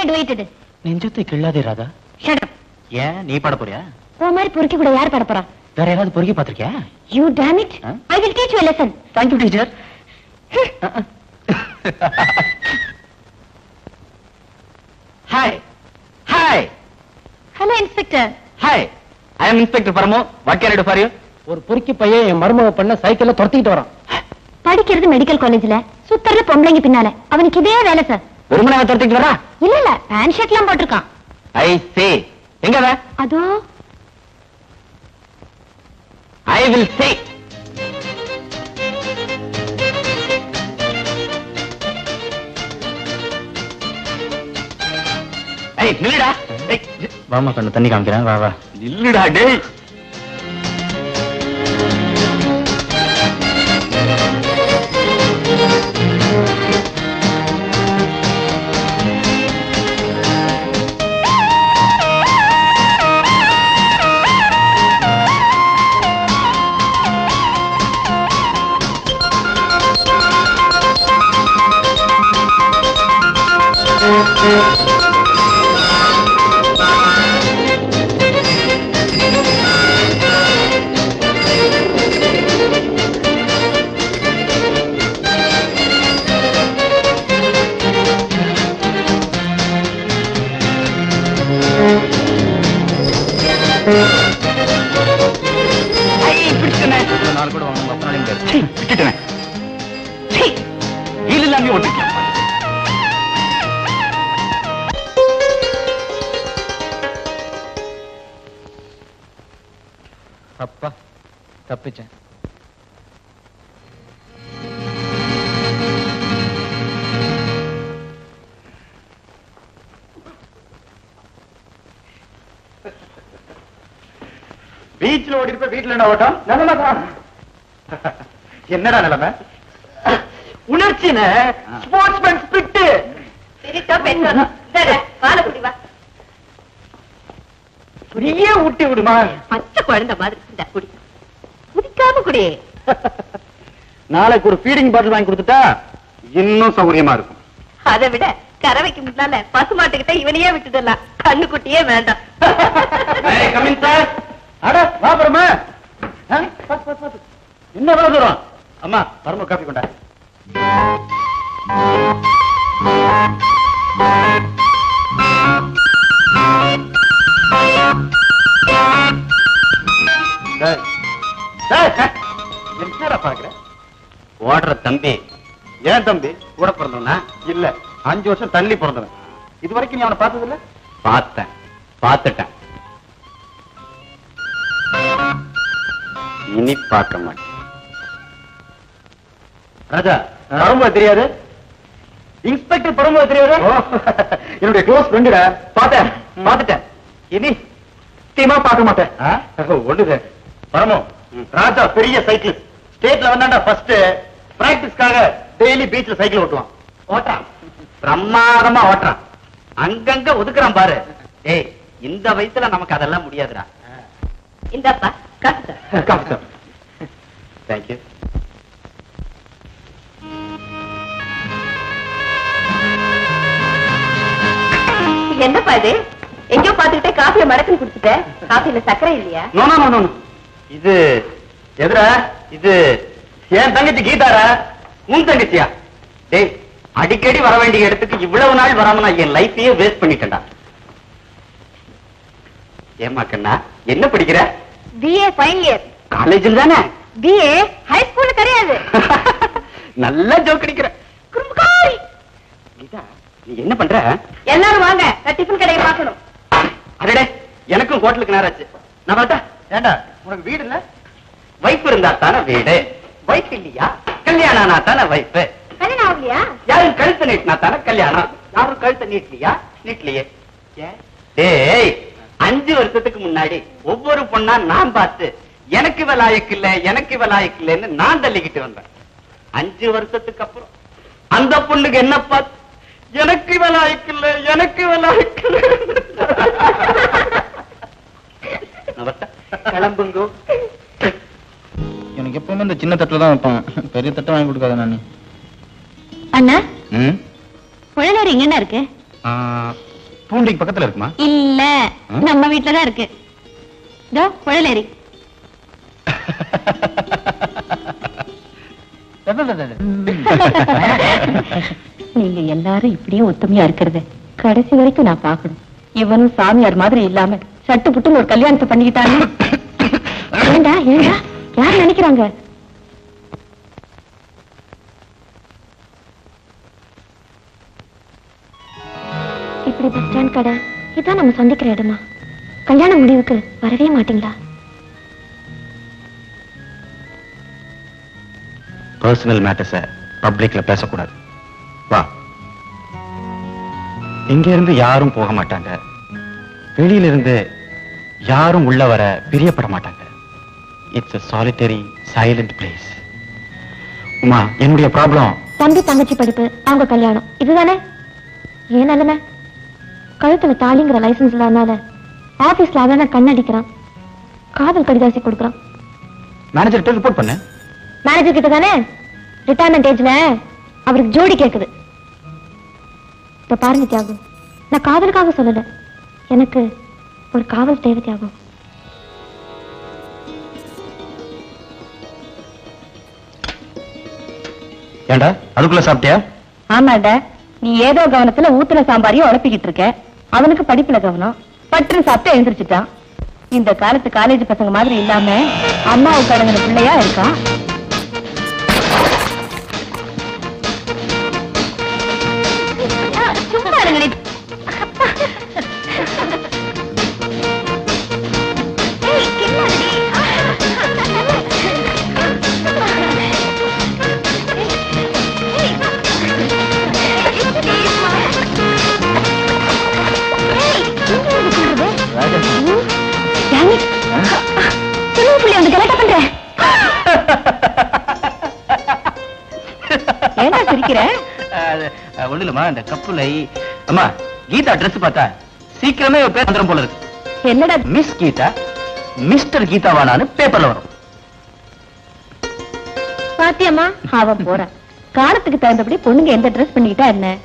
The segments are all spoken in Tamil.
போய் டுவேட் எடு. நெஞ்சத்தை கிள்ளாதே ராதா. Shut up. ஏன் நீ பாட போறியா? ஓ மாதிரி பொறுக்கி கூட யார் பாட போறா? வேற யாராவது பொறுக்கி பாத்திருக்கியா? You damn it. I will teach you a lesson. Thank you, teacher. Hi. Hi. Hello, Inspector. Hi. I am Inspector Paramo. What can I do for you? ஒரு பொறுக்கி பையன் என் மருமக பண்ண சைக்கிள்ல துரத்திட்டு வரான். படிக்கிறது மெடிக்கல் காலேஜ்ல, சுத்தர்ல பொம்பளைங்க பின்னால. அவனுக்கு இதே வேலை சார். ஒரு மணி நேரம் துரத்திட்டு வரா? இல்ல பேண்ட் ஷர்ட்லாம் போட்டுருக்கான். I see. எங்க அவன்? அதோ. I will see. ஏய் நில்லுடா. வாமா கண்ணு தண்ணி காமிக்கிறேன். வா வா. நில்லுடா டேய். அப்பா தப்பிச்சேன். பீச்ல ஓடி இருப்ப வீட்டுல என்ன ஓட்டம்? என்னடா நிலைமை? உணர்ச்சின ஸ்போர்ட்ஸ்மேன் ஸ்பிரிட். நீயே ஊட்டி விடுமா? பச்சை குழந்தை மாதிரி குடி, குடிக்காம குடி. நாளைக்கு ஒரு ஃபீடிங் பாட்டில் வாங்கி கொடுத்துட்டா இன்னும் சௌகரியமா இருக்கும். அதை விட கறவைக்கு முன்னால பசுமாட்டுக்கிட்ட இவனையே விட்டுடலாம். கண்ணுக்குட்டியே வேண்டாம். அட வா பரமா. என்ன வேலை தூரம்? அம்மா பரம காப்பி கொண்டா. என்னடா பாக்குற? ஓடுற தம்பி. ஏன் தம்பி? கூட பிறந்தவனா? இல்ல 5 வருஷம் தள்ளி பிறந்தவன். இது வரைக்கும் நீ அவனை பார்த்தது இல்ல? பார்த்தேன், பார்த்துட்டேன். இனி பார்க்க மாட்டேன். ராஜா பரம்பு தெரியாது? இன்ஸ்பெக்டர் பரம்பு தெரியாது? என்னுடைய க்ளோஸ் ஃப்ரெண்டுடா. பார்த்தேன், பார்த்துட்டேன். இனி சத்தியமா பார்க்க மாட்டேன். ஒண்ணுது பரமோ, ராஜா பெரிய சைக்கிள் ஸ்டேட்ல வந்தாண்டா ஃபர்ஸ்ட். பிராக்டிஸ்க்காக டெய்லி பீச்ல சைக்கிள் ஓட்டுவான். ஓட்டுறான், பிரமாதமா ஓட்டுறான். அங்கங்க ஒதுக்குறான் பாரு. ஏய் இந்த வயசுல நமக்கு அதெல்லாம் முடியாதுடா. இந்தப்பா காசு. காசு. தேங்க்யூ. என்னப்பா இது? எங்கயோ பாத்துக்கிட்டே காஃபியை மடக்குன்னு குடிச்சிட்ட. காஃபில சக்கரை இல்லையா? No no no. இது எதுரா? இது என் தங்கச்சி கீதாரா? உன் தங்கச்சியா? டேய் அடிக்கடி வர வேண்டிய இடத்துக்கு இவ்வளவு நாள் வராம நான் என் லைஃபையே வேஸ்ட் பண்ணிட்டேன்டா. ஏமா கண்ணா என்ன படிக்கிற? BA final year. காலேஜில் தானே? BA ஹை ஸ்கூல்ல கிடையாது. நல்லா ஜோக் அடிக்கிற. குறும்புகாரி. கீதா நீ என்ன பண்ற? எல்லாரும் வாங்க, நான் டிஃபன் கடையை பார்க்கணும். அடடே எனக்கும் ஹோட்டலுக்கு நேராச்சு. நான் பார்த்தா ஏண்டா உனக்கு வீடு இல்ல? வைஃப் இருந்தா தானே வீடு. வைஃப் இல்லையா? கல்யாணம் ஆனா தானே வைஃப். கல்யாணம் ஆகலையா? யாரும் கழுத்தை நீட்டினா தானே கல்யாணம். யாரும் கழுத்தை நீட்டலையா? நீட்டலையே. ஏய் 5 வருஷத்துக்கு முன்னாடி ஒவ்வொரு பொண்ணா நான் பார்த்து எனக்கு இவ லாயக்கு இல்ல, எனக்கு இவ லாயக்கு இல்லன்னு நான் தள்ளிக்கிட்டு வந்தேன். 5 வருஷத்துக்கு அப்புறம் அந்த பொண்ணுக்கு என்ன பார்த்து எனக்கு இவ லாயக்கு இல்ல, எனக்கு இவ லாயக்கு இல்ல. கிளம்புங்க. எனக்கு எப்பவுமே இந்த சின்ன தட்டுல தான் வைப்பான். பெரிய தட்டை வாங்கி கொடுக்காத நானு. அண்ணா குழந்தை இங்க என்ன இருக்கு? பூண்டிக்கு பக்கத்துல இருக்குமா? இல்ல, நம்ம வீட்டுலதான் இருக்கு. இதோ புழலேரி. நீங்க எல்லாரும் இப்படியே ஒத்துமையா இருக்கிறது கடைசி வரைக்கும் நான் பாக்கணும். இவனும் சாமியார் மாதிரி இல்லாம சட்டு புட்டுன்னு ஒரு கல்யாணத்தை பண்ணிக்கிட்டாங்க. ஏண்டா ஏண்டா யார் நினைக்கிறாங்க? இப்படி பஸ் ஸ்டாண்ட் கடை இதான் நம்ம சந்திக்கிற இடமா? கல்யாண முடிவுக்கு வரவே மாட்டீங்களா? பர்சனல் மேட்டர்ஸ பப்ளிக்ல பேசக்கூடாது. வா. இங்க இருந்து யாரும் போக மாட்டாங்க, வெளியில இருந்து யாரும் உள்ள வர பிரியப்பட மாட்டாங்க. It's a solitary silent place. Uma, என்னுடைய ப்ராப்ளம் தம்பி தங்கச்சி படிப்பு, அவங்க கல்யாணம், இதுதானே ஏன் நிலைமை? கழுத்துல தாலிங்கிற லைசன்ஸ் இல்லாதனால ஆபீஸ்ல அவன கண்ணடிக்கிறான், காதல் கடிதாசி கொடுக்கறான். மேனேஜர் கிட்ட ரிப்போர்ட் பண்ணு. மேனேஜர் கிட்ட தானே? ரிட்டையர்மெண்ட் ஏஜ்ல அவருக்கு ஜோடி கேக்குது. இப்ப பாருங்க தியாகம், நான் காதலுக்காக சொல்லல, எனக்கு ஒரு காவல் தேவை தியாகம். ஏண்டா அதுக்குள்ள சாப்பிட்டியா? ஆமாடா, நீ ஏதோ கவனத்துல ஊத்துல சாம்பாரியும் உழப்பிக்கிட்டு இருக்க. அவனுக்கு படிப்புல கவனம், பற்று சாப்பிட்டு எழுந்திரிச்சிட்டான். இந்த காலத்து காலேஜ் பசங்க மாதிரி இல்லாம அம்மாவுக்கு அடங்கின பிள்ளையா இருக்கான். சும்மா இருங்கடி. ஒண்ணுலமா இந்த கப்புலை. அம்மா, கீதா ட்ரெஸ் பார்த்தா சீக்கிரமே ஒரு பேர் வந்துரும் போல இருக்கு. என்னடா மிஸ் கீதா மிஸ்டர் கீதாவானான்னு பேப்பர்ல வரும். பாத்தியம்மா, அவன் போறான். காலத்துக்கு தகுந்தபடி பொண்ணுங்க எந்த ட்ரெஸ் பண்ணிக்கிட்டா என்ன?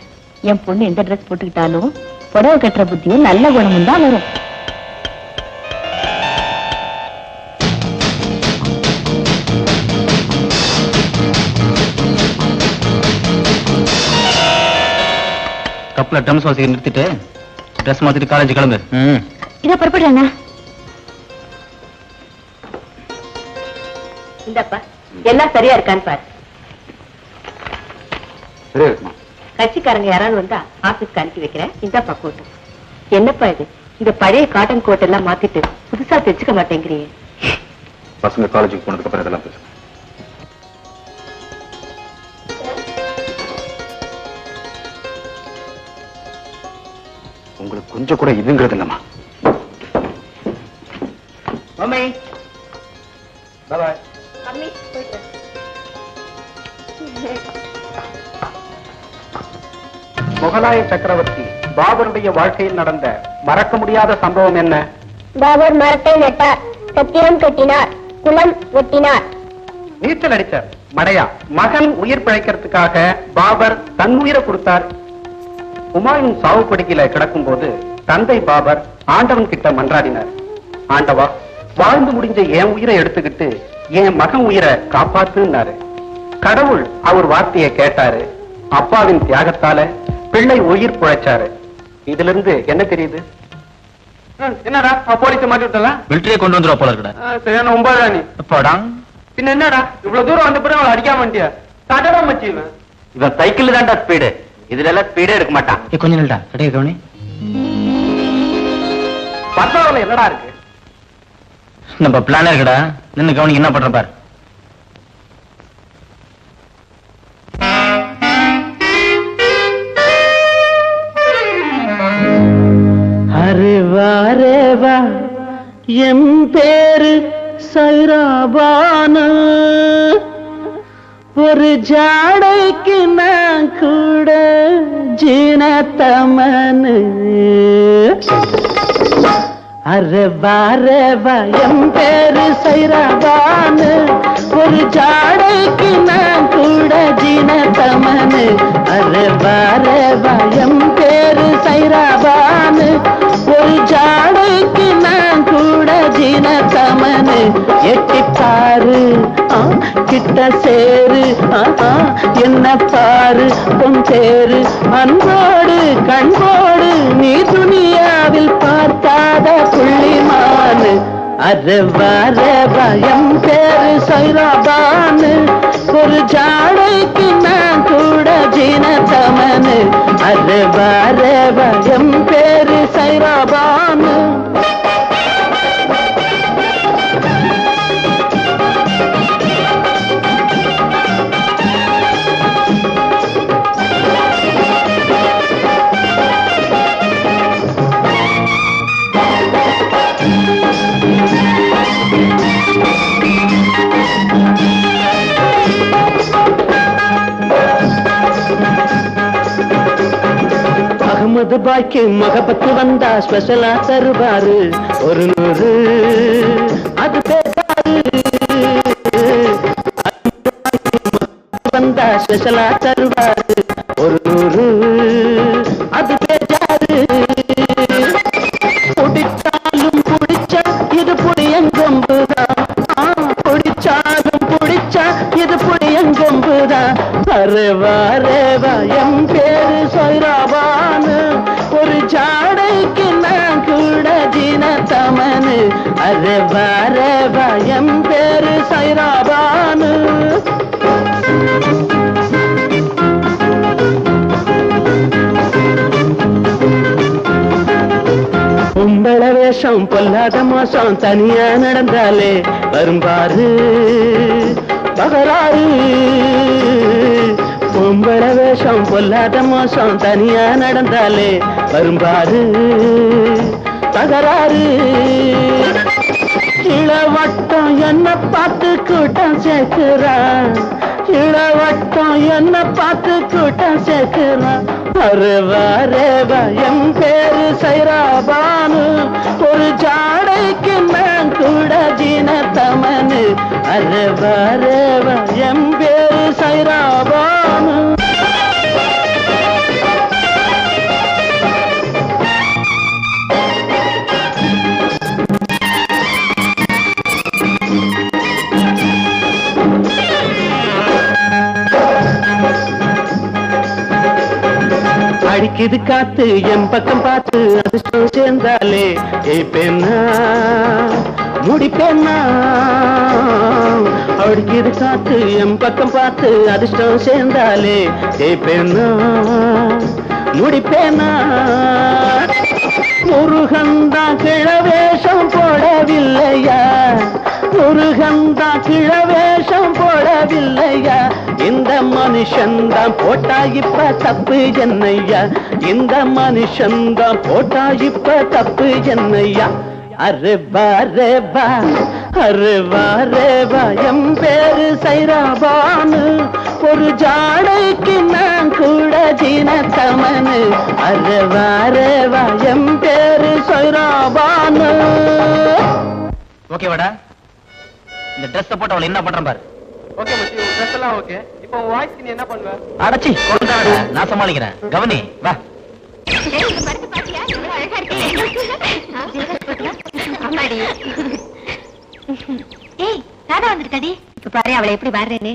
என் பொண்ணு எந்த ட்ரெஸ் போட்டுக்கிட்டாலும் புடவை கட்டுற புத்தியும் நல்ல குணமும் தான் வரும். கப்ல ட்ரம்ஸ் வாசிக்க நிறுத்திட்டு ட்ரெஸ் மாத்திட்டு காலேஜ் கிளம்பு. இத புறப்படுறாங்க. இந்தப்பா எல்லாம் சரியா இருக்கான்னு பாரு. கட்சிக்காரங்க யாராவது வந்தா ஆபீஸ்க்கு அனுப்பி வைக்கிறேன். இந்தப்பா கோட்டு. என்னப்பா இது, இந்த பழைய காட்டன் கோட் எல்லாம் மாத்திட்டு புதுசா தைச்சுக்க மாட்டேங்கிறீங்க? பசங்க காலேஜுக்கு போனதுக்கு அப்புறம் இதெல்லாம் பேசு. உங்களுக்கு கொஞ்சம் கூட இதுங்கிறது இல்லம்மா. Mummy by by. மம்மி போயிடு. முகலாய சக்கரவர்த்தி பாபருடைய வாழ்க்கையில் நடந்த மறக்க முடியாத சம்பவம் என்ன? பாபர் மரத்தை நட்டார், சத்திரம் கட்டினார், குளம் வெட்டினார். நீச்சல் அடித்தார். மடையா, மகன் உயிர் பிழைக்கிறதுக்காக பாபர் தன் உயிரை கொடுத்தார். உமாயின் சாவு படுக்கையில கிடக்கும் போது தந்தை பாபர் ஆண்டவன் கிட்ட மன்றாடினார். ஆண்டவா, வாழ்ந்து முடிஞ்ச என் உயிரை எடுத்துக்கிட்டு என் மகன் உயிரை காப்பாத்துனாரு. கடவுள் அவர் வார்த்தையை கேட்டாரு. அப்பாவின் தியாகத்தால பிள்ளை உயிர் பிழைச்சாரு. இதுல இருந்து என்ன தெரியுது? என்னடா போலீஸ் மாட்டி விட்டலாம்? மிலிட்டரியை கொண்டு வந்துருவா போல இருக்கடா. சரியான ஒன்பதா நீ அப்பாடா. பின்ன என்னடா இவ்வளவு தூரம் வந்த பிறகு அவளை அடிக்காம வண்டியா தடடா மச்சி. இவன் சைக்கிள் தான்டா ஸ்பீடு, இதுல எல்லாம் ஸ்பீடே இருக்க மாட்டான். கொஞ்சம் நில்டா, கடையை கவனி. பத்தாவதுல என்னடா இருக்கு? நம்ம பிளான் இருக்குடா, நின்னு கவனிக்கு என்ன பண்ற பாரு. அரேவா எம் பேரு சைராபான, ஒரு ஜாடைக்கு நான் கூட ஜீனத்தமனு. அரவா என் பேரு சைராபானு ஒரு ஜாடைக்கு நான் கூட ஜீனத்தமனு அரவா என் பேரு சைராபானு ஒரு ஜாடைக்கு நான் கூட ஜீனத்தமனு எட்டிப்பாரு கிட்ட சேரு என்ன பாரு பொன் தேரு அன்போடு கண்போடு நீ துணியாவில் பார்க்காத புள்ளிமானு அரவா என் பேரு சைராபானு ஒரு ஜாடைக்கு நான் கூட ஜீனத்தமனு அரவா என் பேரு சைராபானு அகமது பாய்க்கு மகபத்து வந்தா ஸ்பெஷலா தருவாரு ஒரு 100 அது பேசாரு வந்தா ஸ்பெஷலா தருவாரு ஒரு 100 அது பேசாரு குடிச்சாலும் குடிச்சா இது புளியங்கொம்புதான் குடிச்சாலும் குடிச்சா இது புளியங்கொம்புதான் அரவா என் பேரு சைராபானு ஒரு ஜாடைக்கு நான் கூட ஜீனத்தமனு அரவா என் பேரு சைராபானு பொம்பள வேஷம் பொல்லாத மோசம் தனியா நடந்தாலே வரும்பாரு பகராறு பொம்பள வேஷம் பொல்லாத மோசம் தனியா நடந்தாலே வரும்பாரு தகராறு இளவட்டம் என்ன பார்த்து கூட்டம் சேர்க்கிறான் இளவட்டம் என்ன பார்த்து கூட்டம் சேர்க்கிறான் அரவா என் பேரு சைராபானு ஒரு ஜாடைக்கு நான் கூட ஜீனத்தமனு அரவா என் பேரு சைராபானு அடிக்குது காத்து என் பக்கம் பார்த்து அதிர்ஷ்டம் சேர்ந்தாலே ஜெயிப்பேன்னா முடிப்பேன்னா அடிக்குது காத்து என் பக்கம் பார்த்து அதிர்ஷ்டம் சேர்ந்தாலே ஜெயிப்பேன்னா முடிப்பேன்னா முருகந்தா கிழவேஷம் போடவில்லையா முருகந்தா கிழவேஷம் போடவில்லையா இந்த மனுஷன்தான் போட்டா இப்ப தப்பு என்னையா இந்த மனுஷன்தான் போட்டா இப்ப தப்பு என்னையா அரவா என் பேரு சைராபானு ஒரு ஜாடைக்கு நான் கூட ஜீனத்தமனு அரவா என் பேரு சைராபானு ஓகேவாடா இந்த ட்ரெஸ் போட்டு அவளை என்ன பண்றேன் பாரு ஓகே மச்சி ட்ரெஸ் எல்லாம் ஓகே இப்போ வாய்ஸ்க்கு நீ என்ன பண்ணுவ அடச்சி கொண்டாடா நான் சமாளிக்கிறேன் கவனி வா ஏய் ராதா வந்துருக்காடி இப்ப பாரு அவளை எப்படி வர்றேன்னு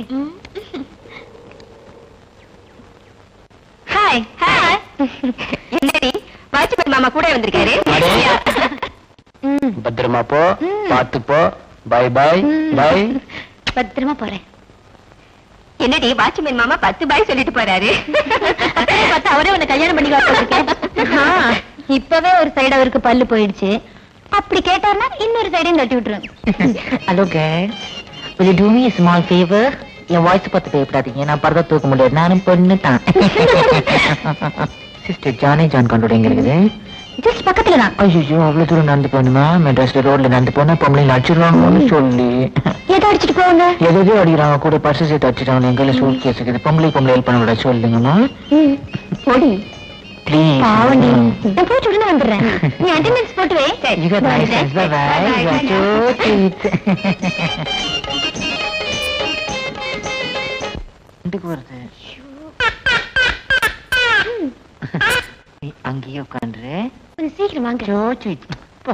ஹாய் ஹாய் என்னடி வாட்ச்மேன் மாமா கூட வந்திருக்காரு பத்திரமா போ பாத்து போ பை பை பை பத்திரமா போறேன் என்னடி வாட்ச்மேன் மாமா 10 பாய் சொல்லிட்டு போறாரு பார்த்தா அவரே உன்னை கல்யாணம் பண்ணி காட்டிருக்கேன் இப்பவே ஒரு சைடு அவருக்கு பல்லு போயிடுச்சு அப்படி கேட்டார்னா இன்னொரு சைடையும் தட்டி விட்டுருவேன் hello girls will you do me a small favor N voice பார்த்து பயப்படாதீங்க நான் பரதா தூக்க முடியாது நானும் பொண்ணு தான் சிஸ்டர் ஜானே ஜான் கண்டோட எங்க இருக்குது ஜஸ்ட் பக்கத்துல தான் ஐயோ அவ்வளவு தூரம் நடந்து போகணுமா மெட்ராஸ்ல ரோட்ல நடந்து போனா பொம்பளைங்க அடிச்சிடுவாங்கன்னு சொல்லி எதை அடிச்சுட்டு போவாங்க எதோ அடிக்கிறாங்க கூட பர்ஸ் சேர்த்து அடிச்சிட்டாங்க எங்க கையில சூட் கேஸ் இருக்குது பொம்பளை ஹெல்ப் பண்ண விட சொல்லுங்கம்மா பொடி ப்ளீஸ். பாவண்டி, நான் போய் உடனே வந்துடுறேன். நீ அட்டெண்டன்ஸ் போட்டு வை. You got nice friends. Bye bye. You are so sweet. இந்துக்கு வருது. நீ அங்கேயே உட்காந்துரு. கொஞ்சம் சீக்கிரம் வாங்க. So sweet. போ.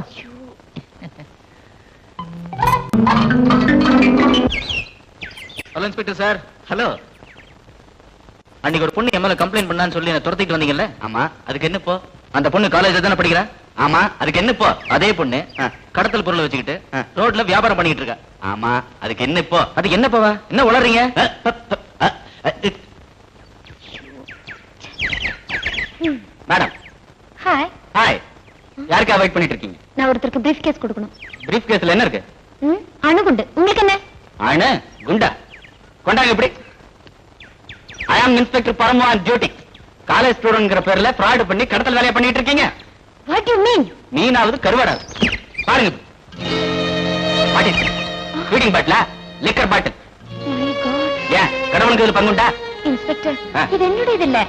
Hello inspector sir. ஹலோ. அன்னைக்கு ஒரு பொண்ணு எம்எல்ஏ கம்ப்ளைண்ட் பண்ணான்னு சொல்லி என்ன துரத்திட்டு வந்தீங்கல்ல? ஆமா. அதுக்கு என்ன இப்போ? அந்த பொண்ணு காலேஜ்ல தானே படிக்கிறா? ஆமா. அதுக்கு என்ன இப்போ? அதே பொண்ணு கடத்தல் பொருளை வச்சுக்கிட்டு ரோட்ல வியாபாரம் பண்ணிட்டு இருக்கா. ஆமா. அதுக்கு என்ன இப்போ? அதுக்கு என்ன போவா? என்ன உளறீங்க? மேடம். ஹாய். ஹாய். யாருக்கா வெயிட் பண்ணிட்டு இருக்கீங்க? நான் ஒருத்தருக்கு பிரீஃப் கேஸ் கொடுக்கணும். பிரீஃப் கேஸ்ல என்ன இருக்கு? அணுகுண்டு. உங்களுக்கு என்ன? அணு குண்டா? கொண்டாங்க இப்படி. I am inspector Paramu on duty. College ஸ்டூடெண்ட்ங்கற பேர்ல ஃப்ராட் பண்ணி கடத்தல் வேலைய பண்ணிட்டு இருக்கீங்க. What do you mean? மீனாவது கருவாடாது. பாருங்க. பாட்டி. Feeding bottle, liquor bottle. My God. ஏன் கடவுளுக்கு இதுல பங்குண்டா? இன்ஸ்பெக்டர், இது என்னோட இது இல்ல.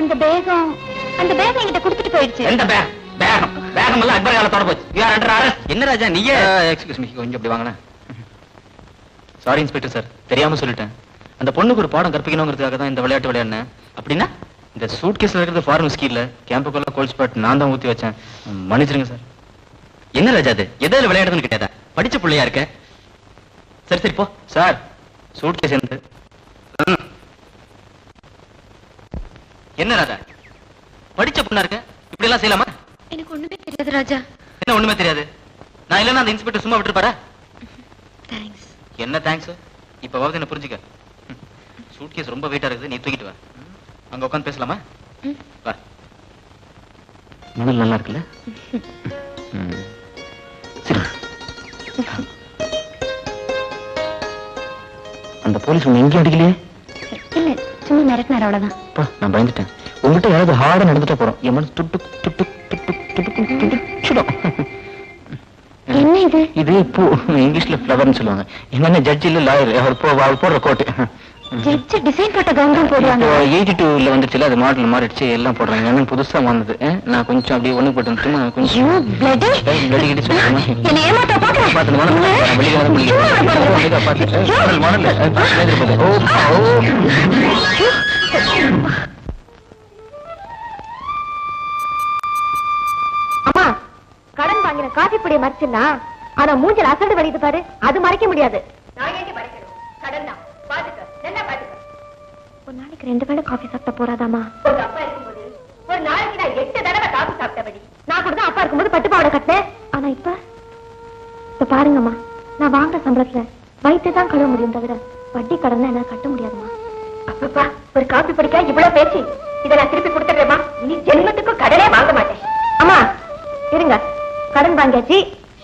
அந்த பேகம் என்கிட்ட கொடுத்துட்டு போயிடுச்சு. எந்த பேகம் எல்லாம் அக்பர் காலத்தோட போச்சு. You are under arrest. என்ன ராஜா நீயே? எக்ஸ்கியூஸ் மீ, கொஞ்சம் இப்படி வாங்கண்ணா. சாரி இன்ஸ்பெக்டர் சார், தெரியாம சொல்லிட்டேன். அந்த பொண்ணுக்கு ஒரு பாடம் கற்பிக்கணுங்கிறதுக்காக தான் இந்த விளையாட்டு விளையாடினேன். அப்படின்னா இந்த சூட் கேஸ்ல இருக்கிறது ஃபார்ம் விஸ்கி இல்ல, கேம்புக்குள்ள கோல்ட் ஸ்பாட் நான் தான் ஊத்தி வச்சேன். மன்னிச்சிருங்க சார். என்ன ராஜா அது எதில் விளையாடுதுன்னு கேட்டா? படிச்ச பிள்ளையா இருக்க. சரி சரி போ சார். சூட் கேஸ் எந்த? என்ன ராஜா படிச்ச பொண்ணா இருக்க, இப்படி எல்லாம் செய்யலாமா? எனக்கு ஒண்ணுமே தெரியாது ராஜா. என்ன ஒண்ணுமே தெரியாது? நான் இல்லைன்னா அந்த இன்ஸ்பெக்டர் சும்மா விட்டுருப்பாரா? தேங்க்ஸ். என்ன தேங்க்ஸ்? இப்பவாவது என்ன புரிஞ்சுக்க. சூட் கேஸ் ரொம்ப வெயிட்டா இருக்குது, நீ தூக்கிட்டு வா. அங்க உட்காந்து பேசலாமா? வா. மணல் நல்லா இருக்குல்ல? அந்த போலீஸ் உன்னை எங்கேயும் அடிக்கலையே? இல்ல, சும்மா மிரட்டினார் அவ்வளவுதான். நான் பயந்துட்டேன். உங்ககிட்ட யாராவது ஹார்டா நடந்துட்டா போறோம். என் மனசு துட்டு துட்டு துட்டு துட்டு துடிச்சுடும். என்ன இது? இது பூ, இங்கிலீஷ்ல ஃப்ளவர்னு சொல்லுவாங்க. என்னென்ன ஜட்ஜ் இல்ல லாயர், அவர் போடுற கோட்டு. ஜட்ஜ் டிசைன் போட்ட கவுன் போடுவாங்க. 82ல வந்துச்சுல, அது மாடல் மாறிடுச்சு, எல்லாம் போடுறாங்க. என்ன புதுசா வந்தது. நான் கொஞ்சம் அப்படியே ஒண்ணு போட்டு கொஞ்சம் பிளட் கிட்ட சொல்லுமா? என்ன ஏமாத்த பாக்குறேன். அம்மா, கடன் வாங்கின காஃபி பொடியை மறைச்சிடனா, ஆனா மூஞ்சல் அசடு வலிது பாரு, அது மறைக்க முடியாது. நான் ஏன் மறைக்கணும்? கடன் தான். பாத்துக்க, நல்லா பாத்துக்க. ஒரு நாளைக்கு 2 வேளை காஃபி சாப்பிட்ட போறாதாமா? உங்க அப்பா இருக்கும்போது ஒரு நாளைக்கு நான் 8 தடவை காஃபி சாப்பிட்டபடி. நான் கூட தான் அப்பா இருக்கும்போது பட்டுப்பாவடை கட்டினேன். ஆனா இப்ப பாருங்கம்மா, நான் வாங்குற சம்பளத்துல வயிற்று தான் கழுவ முடியும் தவிர வட்டி கடன் என்ன கட்ட முடியாதுமா. அப்பப்பா, ஒரு காஃபி படிக்க இவ்வளவு பேச்சு. இதை நான் திருப்பி கொடுத்துடுறேம்மா. இனி ஜென்மத்துக்கும் கடனே வாங்க மாட்டேன். அம்மா இருங்க, கடன் வாங்கியாச்சு,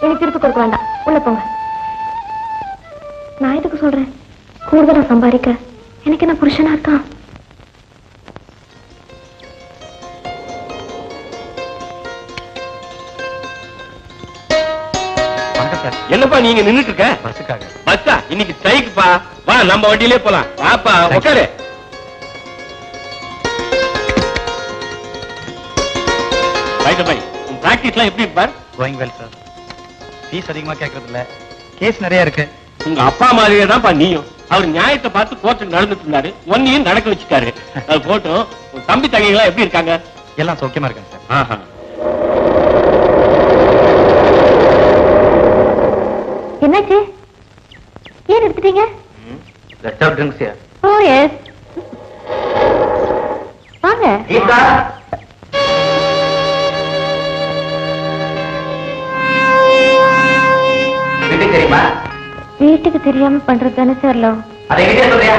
இனி திருப்பி கொடுக்க வேண்டாம். உள்ள போங்க. நான் எதுக்கு சொல்றேன்? கூடுதலா சம்பாதிக்க எனக்கு என்ன புருஷனா இருக்கான்? என்னப்பா நீங்க நின்னுட்டு இருக்க? பஸ்ஸுக்காக. பஸ்ஸா? இன்னைக்கு ஸ்ட்ரைக்குப்பா. வா நம்ம வண்டியிலே போலாம். வாப்பா உட்காரு. உன் பிராக்டிஸ்லாம் எப்படி இருப்பார்? Going well sir. ஃபீஸ் அதிகமா கேட்கறது இல்ல, கேஸ் நிறைய இருக்கு. உங்க அப்பா மாதிரியே தான்ப்பா நீயும். அவர் நியாயத்தை பார்த்து கோர்ட்டுக்கு நடந்துட்டு இருந்தாரு, ஒன்னையும் நடக்க வச்சுட்டாரு. அது போட்டும். உன் தம்பி தங்கைகளா எப்படி இருக்காங்க? எல்லாம் சௌக்கியமா இருக்காங்க சார். என்னாச்சு? ஏன் எடுத்துட்டீங்க? ஓ எஸ், வாங்க. வீட்டுக்கு தெரியுமா? வீட்டுக்கு தெரியாம பண்றது தானே சார் லவ். அதை கிட்டே சொல்றியா?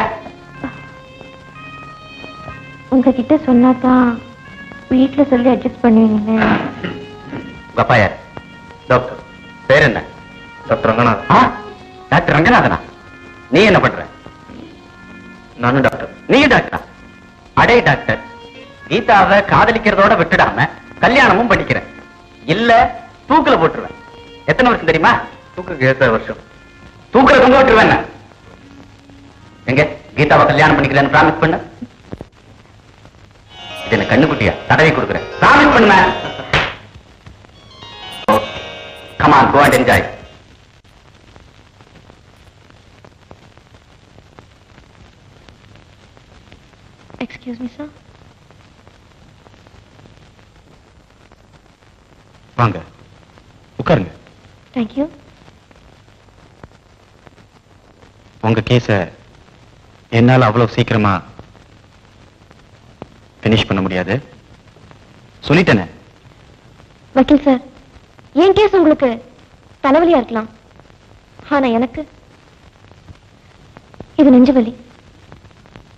உங்ககிட்ட சொன்னாதான் வீட்டுல சொல்லி அட்ஜஸ்ட் பண்ணுவீங்களே. அப்பா யார்? டாக்டர். பேர் என்ன? டாக்டர் ரங்கநாதன். டாக்டர் ரங்கநாதனா? நீ என்ன பண்ற? நானும் டாக்டர். நீ டாக்டரா? அடே டாக்டர், கீதாவை காதலிக்கிறதோட விட்டுடாம கல்யாணமும் பண்ணிக்கிறேன். இல்ல தூக்குல போட்டுருவேன். எத்தனை வருஷம் தெரியுமா? தூக்குக்கு 7 வருஷம். தூக்குல தொங்க விட்டுருவேன். எங்க கீதாவை கல்யாணம் பண்ணிக்கிறேன்னு பிராமிஸ் பண்ண. என்ன கண்ணுக்குட்டியா தடவை கொடுக்குறேன். ப்ராமிஸ் பண்ணுமா? Come on, go and enjoy. Excuse me, sir. வாங்க உட்காருங்க. Thank you. உங்க கேஸ என்னால அவ்வளவு சீக்கிரமா பினிஷ் பண்ண முடியாது சொல்லிட்டேனே. வக்கீல் சார், என் கேஸ் உங்களுக்கு தலைவலியா இருக்கலாம், ஆனா எனக்கு இது நெஞ்சு வலி.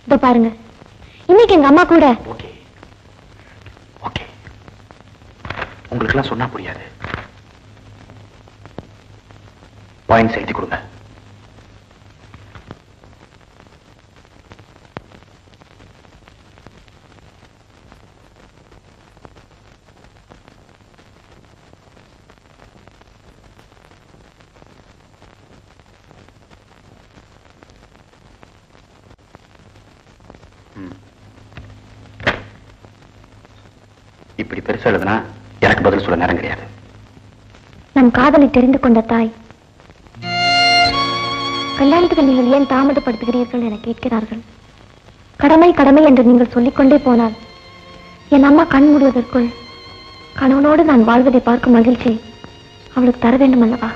இதோ பாருங்க, இன்னைக்கு எங்க அம்மா கூட ஓகே ஓகே உங்களுக்கு எல்லாம் சொன்னா புரியாது. பாயிண்ட்ஸ் எழுதி கொடுங்க. இப்படி பெருசா எழுதுனா எனக்கு பதில் சொல்ல நேரம் கிடையாது. நம் காதலை தெரிந்து கொண்ட தாய், கல்யாணத்துக்கு நீங்கள் ஏன் தாமதப்படுத்துகிறீர்கள் என கேட்கிறார்கள். கடமை கடமை என்று நீங்கள் சொல்லிக்கொண்டே போனால் என் அம்மா கண் மூடுவதற்குள் கணவனோடு நான் வாழ்வதை பார்க்கும் மகிழ்ச்சி அவளுக்கு தர வேண்டும் அல்லவா?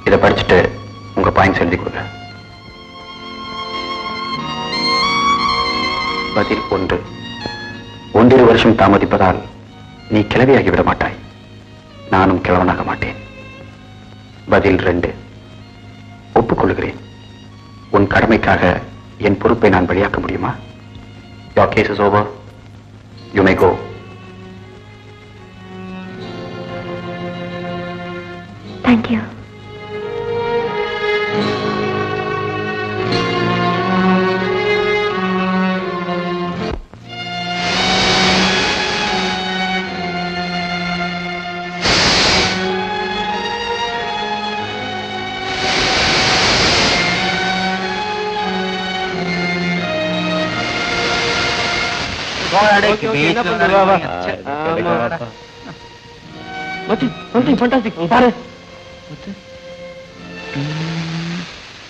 இதை படிச்சுட்டு உங்க பாயிண்ட்ஸ் எழுதி கொடுங்க. பதில் 1, 1.5 வருஷம் தாமதிப்பதால் நீ கிழவியாகி விட மாட்டாய், நானும் கிழவனாக மாட்டேன். பதில் 2, ஒப்புக்கொள்கிறேன், உன் கடமைக்காக என் பொறுப்பை நான் வெளியாக்க முடியுமா? Your case is over. You may go. Thank you.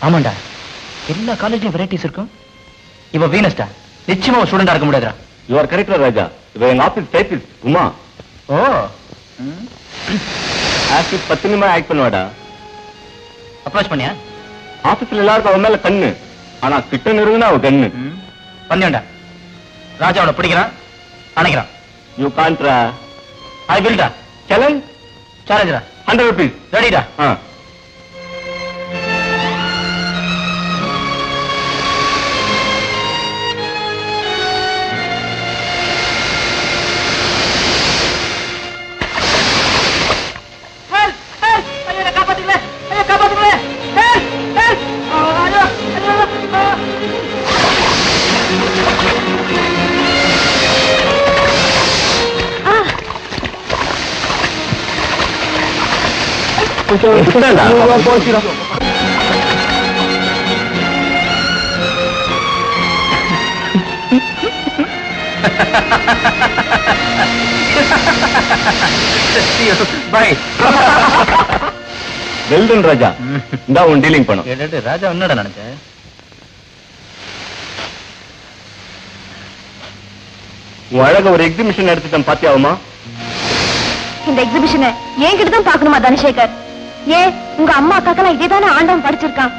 ஆமாண்டா, எல்லா காலேஜ்லயும் வெரைட்டிஸ் இருக்கும். இவ வீனஸ்டா, நிச்சயமா ஒரு ஸ்டூடெண்டா இருக்க முடியாதுடா. யூ ஆர் கரெக்ட் ராஜா. இவ எங்க ஆபீஸ் டைப்பிஸ்ட் உமா. ஓ, ஆபீஸ் 10 நிமிஷம் ஆக்ட் பண்ணுவாடா. அப்ரோச் பண்ணியா? ஆபீஸ்ல எல்லாருக்கும் அவன் மேல கண்ணு, ஆனா கிட்ட நெருங்குனா அவ கண்ணு. பண்ணியாண்டா, ராஜா அவனை பிடிக்கிறான், அணைக்கிறான். யூ கான்ட்ரா. ஐ வில்டா. சேலஞ்ச் சேலஞ்சரா. 100 rupees. ரெடிடா. பாய். வெல்டன் ராஜா, இந்த உன் டீலிங் பண்ணும். ராஜா என்னடா நினைச்ச? உன் அழக ஒரு எக்ஸிபிஷன் எடுத்துட்டேன், பாத்தியாவுமா? இந்த எக்ஸிபிஷனை என்கிட்ட தான் பாக்கணுமா தனசேகர்? ஏன் உங்க அம்மா அக்காக்கெல்லாம் இதேதானே ஆண்டவன் படிச்சிருக்கான்,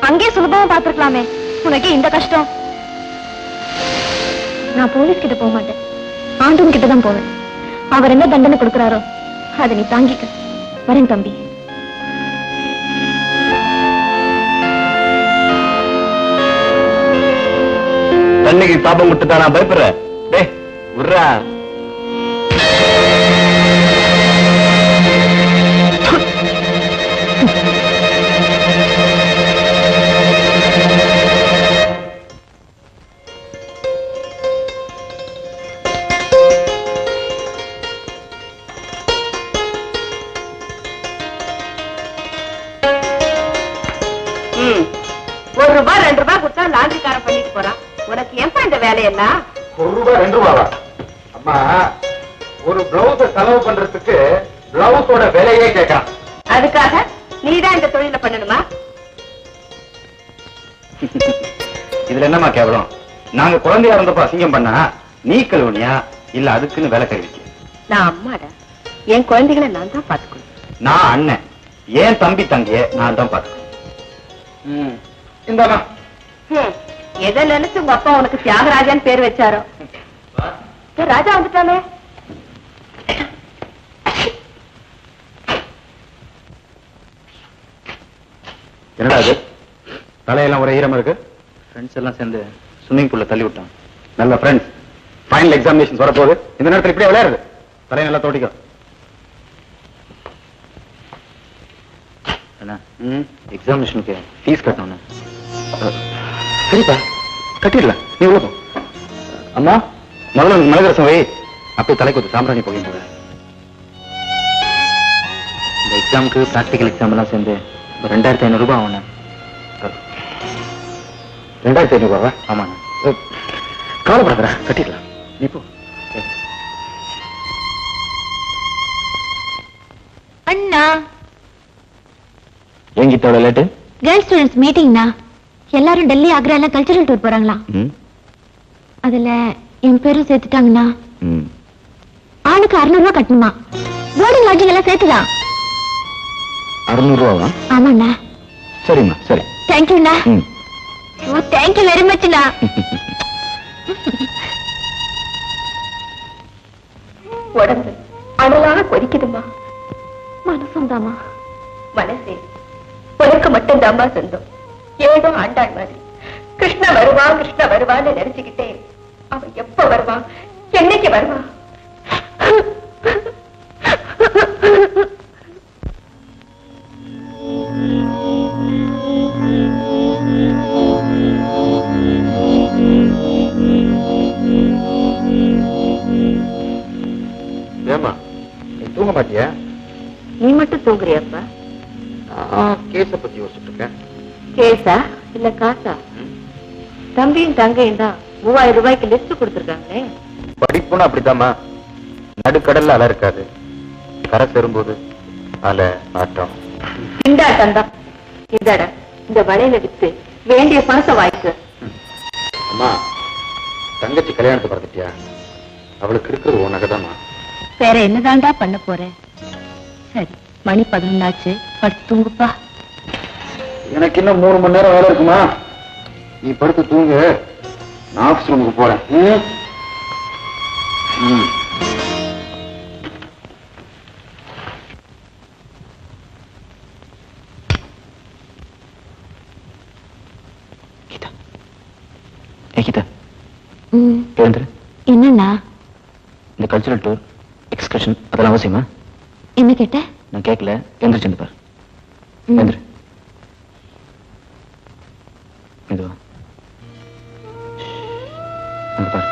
அங்கே சுலபமா பாத்துருக்கலாமே, உனக்கு இந்த கஷ்டம்? நான் போலீஸ் கிட்ட போக மாட்டேன், ஆண்டவன் கிட்ட தான் போவேன். அவர் என்ன தண்டனை கொடுக்கிறாரோ அதை நீ தாங்கிக்க. வரேன் தம்பி. தண்ணிக்கு சாபம் விட்டுட்டா நான் பயப்படுறேன். டே உர்ரா. 1 ரூபாய் 2 ரூபாய் கொடுத்தா லாண்டரிக்காரன் பண்ணிட்டு போறான். உனக்கு ஏன்பா இந்த வேலையெல்லாம்? 1 ரூபாய் 2 ரூபாவா? அம்மா, ஒரு பிளவுஸ் செலவு பண்றதுக்கு பிளவுஸோட விலையே கேட்கலாம். அதுக்காக நீதான் இந்த தொழில பண்ணணுமா? இதுல என்னமா கேவலம்? நாங்க குழந்தையா இருந்தப்ப அசிங்கம் பண்ணா நீ கழுவுனியா இல்ல அதுக்குன்னு வேலை கழுவிக்க? நான் அம்மாடா, என் குழந்தைகளை நான் தான் பாத்துக்கணும். நான் அண்ணன், ஏன் தம்பி தங்கைய நான் தான் பாத்துக்கணும். இந்தாமா. எதை நினைச்சு உங்க அப்பா உனக்கு தியாகராஜான்னு பேர் வச்சாரோ? ராஜா வந்துட்டானே. என்னடா அது? தலையெல்லாம் ஒரு ஈரமா இருக்கு. ஃப்ரெண்ட்ஸ் எல்லாம் சேர்ந்து ஸ்விம்மிங் பூல்ல தள்ளி விட்டான். நல்ல ஃப்ரெண்ட்ஸ். ஃபைனல் எக்ஸாமினேஷன் வரப்போகுது. இந்த நேரத்தில் இப்படியே விளையாடுது. தலையை நல்லா தோட்டிக்கோ. எக்ஸாமினேஷனுக்கு ஃபீஸ் கட்டணும். சரிப்பா, கட்டிடலாம். நீ உள்ள போ. அம்மா, முதல்ல மலகரசம் வை. அப்படியே தலை கொத்து சாம்பிராணி போகின்ற. இந்த எக்ஸாமுக்கு பிராக்டிகல் எக்ஸாம் எல்லாம் சேர்ந்து 2500 ரூபாய் ஆகணும். 2500 ரூபாவா? ஆமாண்ணா. கவலைப்படாதடா, கட்டிடலாம். நீ போ. அண்ணா, எங்கிட்ட லேட்டு? கேர்ள்ஸ் ஸ்டூடெண்ட்ஸ் மீட்டிங்னா எல்லாரும் டெல்லி ஆக்ரா எல்லாம் கல்ச்சரல் டூர் போறாங்களா? அதுல என் பேரும் சேர்த்துட்டாங்கண்ணா. ஆளுக்கு 600 ரூபாய் கட்டணுமா? போர்டிங் லாட்ஜிங் எல்லாம் சேர்த்துதான். 600 ரூபாவா? ஆமாண்ணா. சரிம்மா, சரி. தேங்க்யூண்ணா. தேங்க்யூ வெரி மச்ண்ணா. உடம்பு அனலாக கொதிக்குதுமா. மனசும் தாமா. மனசே உனக்கு மட்டும் தாமா சொந்தம். ஏதோ ஆண்டாள் மாதிரி கிருஷ்ண வருவான் கிருஷ்ண வருவான்னு நினைச்சுக்கிட்டே அவன் எப்ப வருவான், என்னைக்கு வருவான்? ஏமா, நீ தூங்க மாட்டியா? நீ மட்டும் தூங்குறியப்பா? கேஸ பத்தி யோசிச்சுட்டு இருக்கேன். கேஸா இல்ல காசா? தம்பியும் தங்கையும் தான் 3000 ரூபாய்க்கு லிஸ்ட் கொடுத்துருக்காங்களே. படிப்புன்னு அப்படித்தாம்மா. நடுக்கடல்ல அலை இருக்காது, கரை சேரும்போது அலை ஆட்டம். இந்த ஆட்டம் தான். இதட இந்த வளையல வித்து வேண்டிய பணத்தை வாய்க்கு. அம்மா, தங்கச்சி கல்யாணத்தை பார்த்துட்டியா? அவளுக்கு இருக்கிறது உன் நகைதாம்மா. வேற என்னதான்டா பண்ண போறேன்? சரி, மணி 11 ஆச்சு, படுத்து தூங்குப்பா. எனக்கு இன்னும் 3 மணி நேரம் வேலை இருக்குமா? நீ படுத்து தூங்கு, நான் ஆபீஸ் ரூமுக்கு போறேன். கீதா, எழுந்துரு. என்னண்ணா? இந்த கல்ச்சுரல் டூர், எக்ஸ்கர்ஷன் அதெல்லாம் அவசியமா? என்ன கேட்ட? நான் கேட்கல, எழுந்திரிச்சு பாரு. எழுந்துரு. இதுவா அங்க பாரு.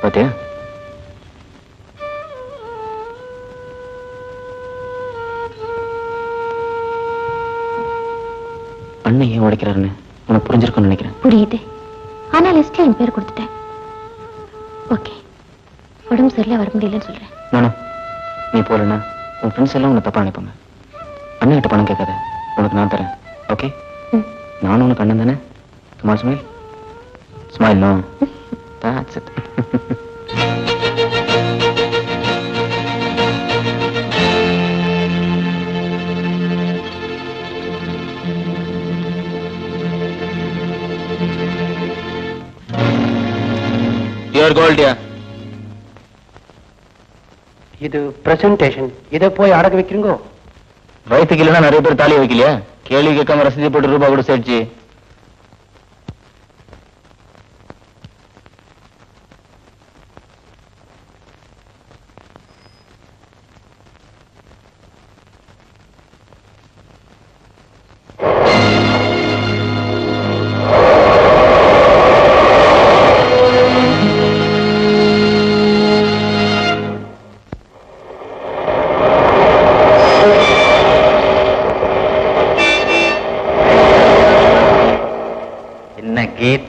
பாத்தியா? அண்ணன் ஏன் உடைக்கிறாருன்னு உனக்கு புரிஞ்சிருக்கும்னு நினைக்கிறேன். புரியுது. ஆனா லிஸ்ட்ல என் பேர் கொடுத்துட்டேன். ஓகே, உடம்பு சரியில்லை, வர முடியலன்னு சொல்றேன். நானும் நீ போலன்னா உன் ஃப்ரெண்ட்ஸ் எல்லாம் உன்னை தப்பா நினைப்பாங்க. அண்ணன் கிட்ட பணம் கேட்காத, உனக்கு நான் தரேன். ஓகே? நானும் உனக்கு அண்ணன் தானே. Smile smile smile. No, that's it. Your gold, dear. இது பிரசன்டேஷன். இதை போய் அடக்க வைக்கிறீங்க. வயிற்றுக்கு இல்லைன்னா நிறைய பேர் தாலி வைக்கலையா? கேள்வி கேட்காம ரசீது போட்டு ரூபா கூட சேர்த்து.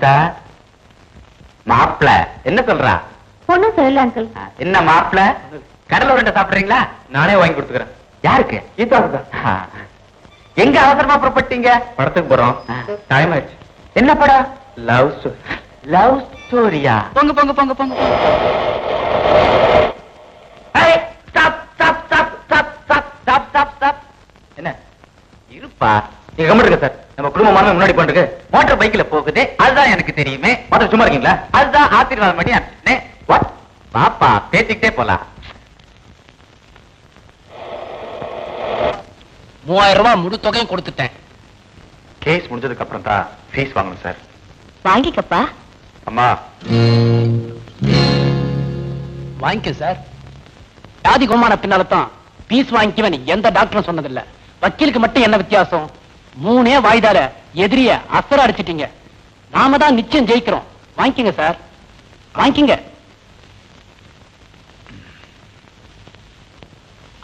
கீதா மாப்பிள என்ன சொல்றா? ஒண்ணும் சொல்லல அங்கிள். என்ன மாப்பிள கடலை உருண்டை சாப்பிடுறீங்களா? நானே வாங்கி கொடுத்துக்கிறேன். யாருக்கு? கீதாவுக்கு. எங்க அவசரமா புறப்பட்டீங்க? படத்துக்கு போறோம். டைம் ஆயிடுச்சு. என்ன படம்? Love story. லவ் ஸ்டோரியா? போங்க போங்க போங்க போங்க. என்ன இருப்பா? நீங்க கம்மிட்டு இருக்க சார். நம்ம குடும்பமான முன்னாடி போயிட்டு மோட்டார் பைக்ல போகுது. அதுதான் எனக்கு தெரியுமே. மொத்தம் சும்மா இருக்கீங்களா? அதுதான் ஆசீர்வாதம் பண்ணி அனுப்பிச்சேன். பாப்பா பேசிக்கிட்டே போலாம். 3000 ரூபாய் முழு தொகையும் கொடுத்துட்டேன். கேஸ் முடிஞ்சதுக்கு அப்புறம் தான் ஃபீஸ் வாங்கணும் சார். வாங்கிக்கப்பா. அம்மா வாங்கிக்க சார். வியாதி குணமான பின்னால்தான் பீஸ் வாங்கிக்குவேன் எந்த டாக்டரும் சொன்னதில்ல. வக்கீலுக்கு மட்டும் என்ன வித்தியாசம்? 3 வாய்தால எதிரிய அசர அடிச்சிட்டீங்க. நாம தான் நிச்சயம் ஜெயிக்கிறோம். வாங்கிக்கங்க சார், வாங்கிக்கங்க.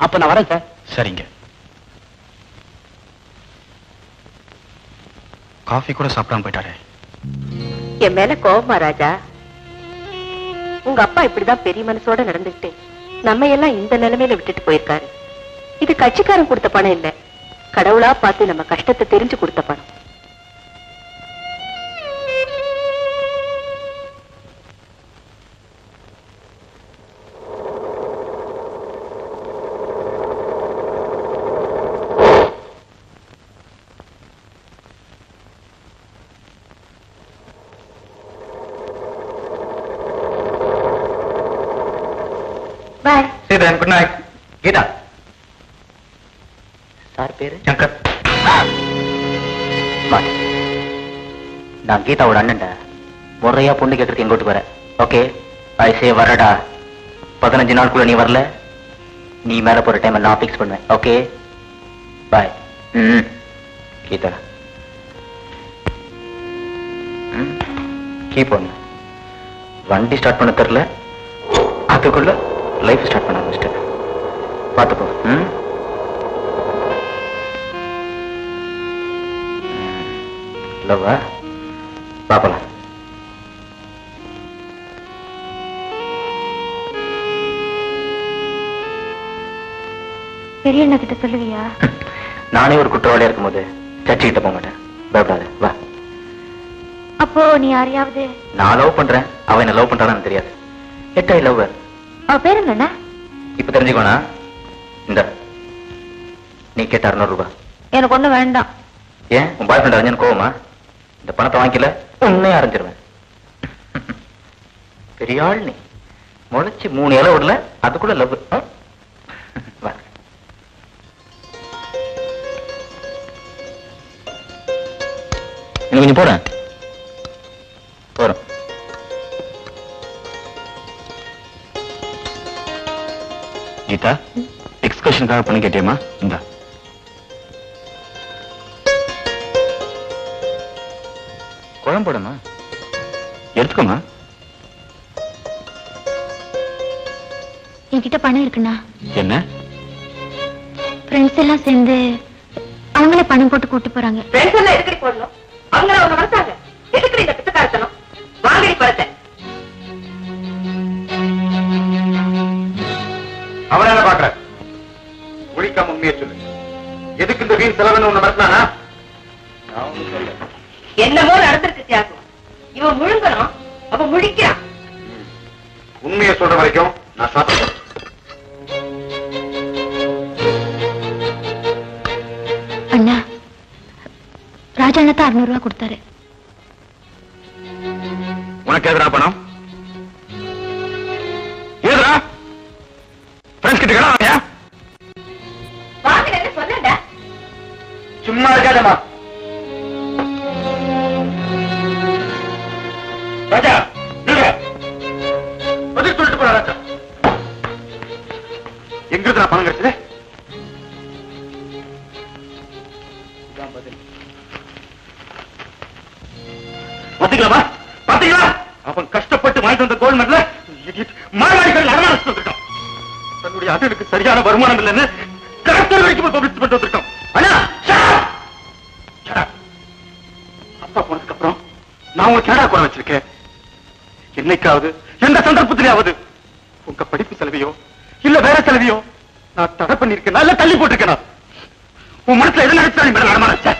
அப்ப நான் வரேன் சார். சரிங்க. காஃபி கூட சாப்பிடாம போயிட்டாரே. என் மேல கோபமா ராஜா? உங்க அப்பா இப்படிதான் பெரிய மனசோட நடந்துகிட்டு நம்ம எல்லாம் இந்த நிலைமையில விட்டுட்டு போயிருக்காரு. இது கட்சிக்காரன் கொடுத்த பணம் இல்ல, கடவுளா பார்த்து நம்ம கஷ்டத்தை தெரிஞ்சு கொடுத்த பணம். Bye. See you then. Good night. Geetha. Sir பேரு சங்கர். நான் கீதாவோட அண்ணன்டா. முறையா பொண்ணு கேட்கறதுக்கு எங்க வீட்டுக்கு வர. ஓகே ஐசே வரடா. 15 நாளுக்குள்ள நீ வரல, நீ மேல போற டைம் நான் பிக்ஸ் பண்ணுவேன். Okay bye. கீதா கீப் பண்ணு. வண்டி ஸ்டார்ட் பண்ண தெரியல, அதுக்குள்ள லைஃப் ஸ்டார்ட் பண்ண ஆரம்பிச்சிட்டேன். பார்த்துப்போ. லவ்வா பாப்பலாம். பெரிய அண்ணா கிட்ட சொல்லுவியா? நானே ஒரு குற்றவாளியா இருக்கும்போது சர்ச்சை கிட்ட போக மாட்டேன். பயப்படாத வா. அப்போ நீ யாரையாவது? நான் லவ் பண்றேன், அவன் என்ன லவ் பண்றான்னு தெரியாது. எட் ஐ லவ். அவ பேரு என்ன? இப்ப தெரிஞ்சுக்கோனா? இந்த நீ கேட்ட 600 ரூபாய். எனக்கு ஒண்ணு வேண்டாம். ஏன் உன் பாய் ஃப்ரெண்ட் அறிஞ்சன் கோவமா? இந்த பணத்தை வாங்கிக்கல உன்னையே அரைஞ்சிருவேன். பெரிய ஆள் நீ. முளைச்சு 3 இலை விடல, அதுக்குள்ள லவ். வா. இன்னும் கொஞ்சம் போறேன். போறோம். கீதா, எக்ஸ்கர்ஷனுக்காக பண்ணி கேட்டியம்மா? இந்த குழம்பு போடமா? எடுத்துக்கோமா. என்கிட்ட பணம் இருக்குண்ணா. என்ன? ஃப்ரெண்ட்ஸ் எல்லாம் சேர்ந்து அவங்களே பணம் போட்டு கூட்டு போறாங்க. ஃப்ரெண்ட்ஸ் எல்லாம் எதுக்கடி போடணும்? அவங்கள அவங்க வந்தாங்க. எதுக்கு இந்த பிச்சைக்காரத்தனம்? வாங்கடி பணத்தை. அவன் என்ன பாக்குற? ஒழிக்காம உண்மையை சொல்லு. எதுக்கு இந்த வீண் செலவுன்னு உன்னை மிரட்டினானா? நான் ஒண்ணும் சொல்ல. என்னமோ நடந்திருக்கு தியாகம். இவன் முழுங்கணும், அவன் முழிக்கிறான். உண்மையை சொல்ற வரைக்கும் நான் சாப்பிடுறேன். அண்ணா, ராஜா அண்ணா தான் 600 ரூபாய் கொடுத்தாரு. உனக்கு எதுரா பணம்? எதுரா? ஃப்ரெண்ட்ஸ் கிட்ட கேளா? வாங்கினேன்னு சொன்னேன்டா. சும்மா இருக்காதம்மா. ராஜா பதில் சொல்லிட்டு போற. ராஜா எங்க இருந்து பணம் கிடைச்சது? பாத்தீங்களா பாத்தீங்களா? அவன் கஷ்டப்பட்டு வாங்கிட்டு வந்த கோல்ட் மெடல மார்வாடிகள் அடமானம் வந்திருக்கான். தன்னுடைய அண்ணனுக்கு சரியான வருமானம் இல்லைன்னு கலெக்டர் வரைக்கும் பப்ளிஷ் பண்ணிட்டு வந்திருக்கான். அண்ணா அப்பா போனதுக்கு அப்புறம் நான் உங்களுக்கு என்னடா குறை வச்சிருக்கேன்? என்னைக்காவது எந்த சந்தர்ப்பத்திலேயாவது உங்க படிப்பு செலவையோ இல்ல வேற செலவையோ நான் தடை பண்ணிருக்கேன், இல்ல தள்ளி போட்டிருக்கேன். உன் மனசுல எது நினைச்சா நீ மேல நடமாட.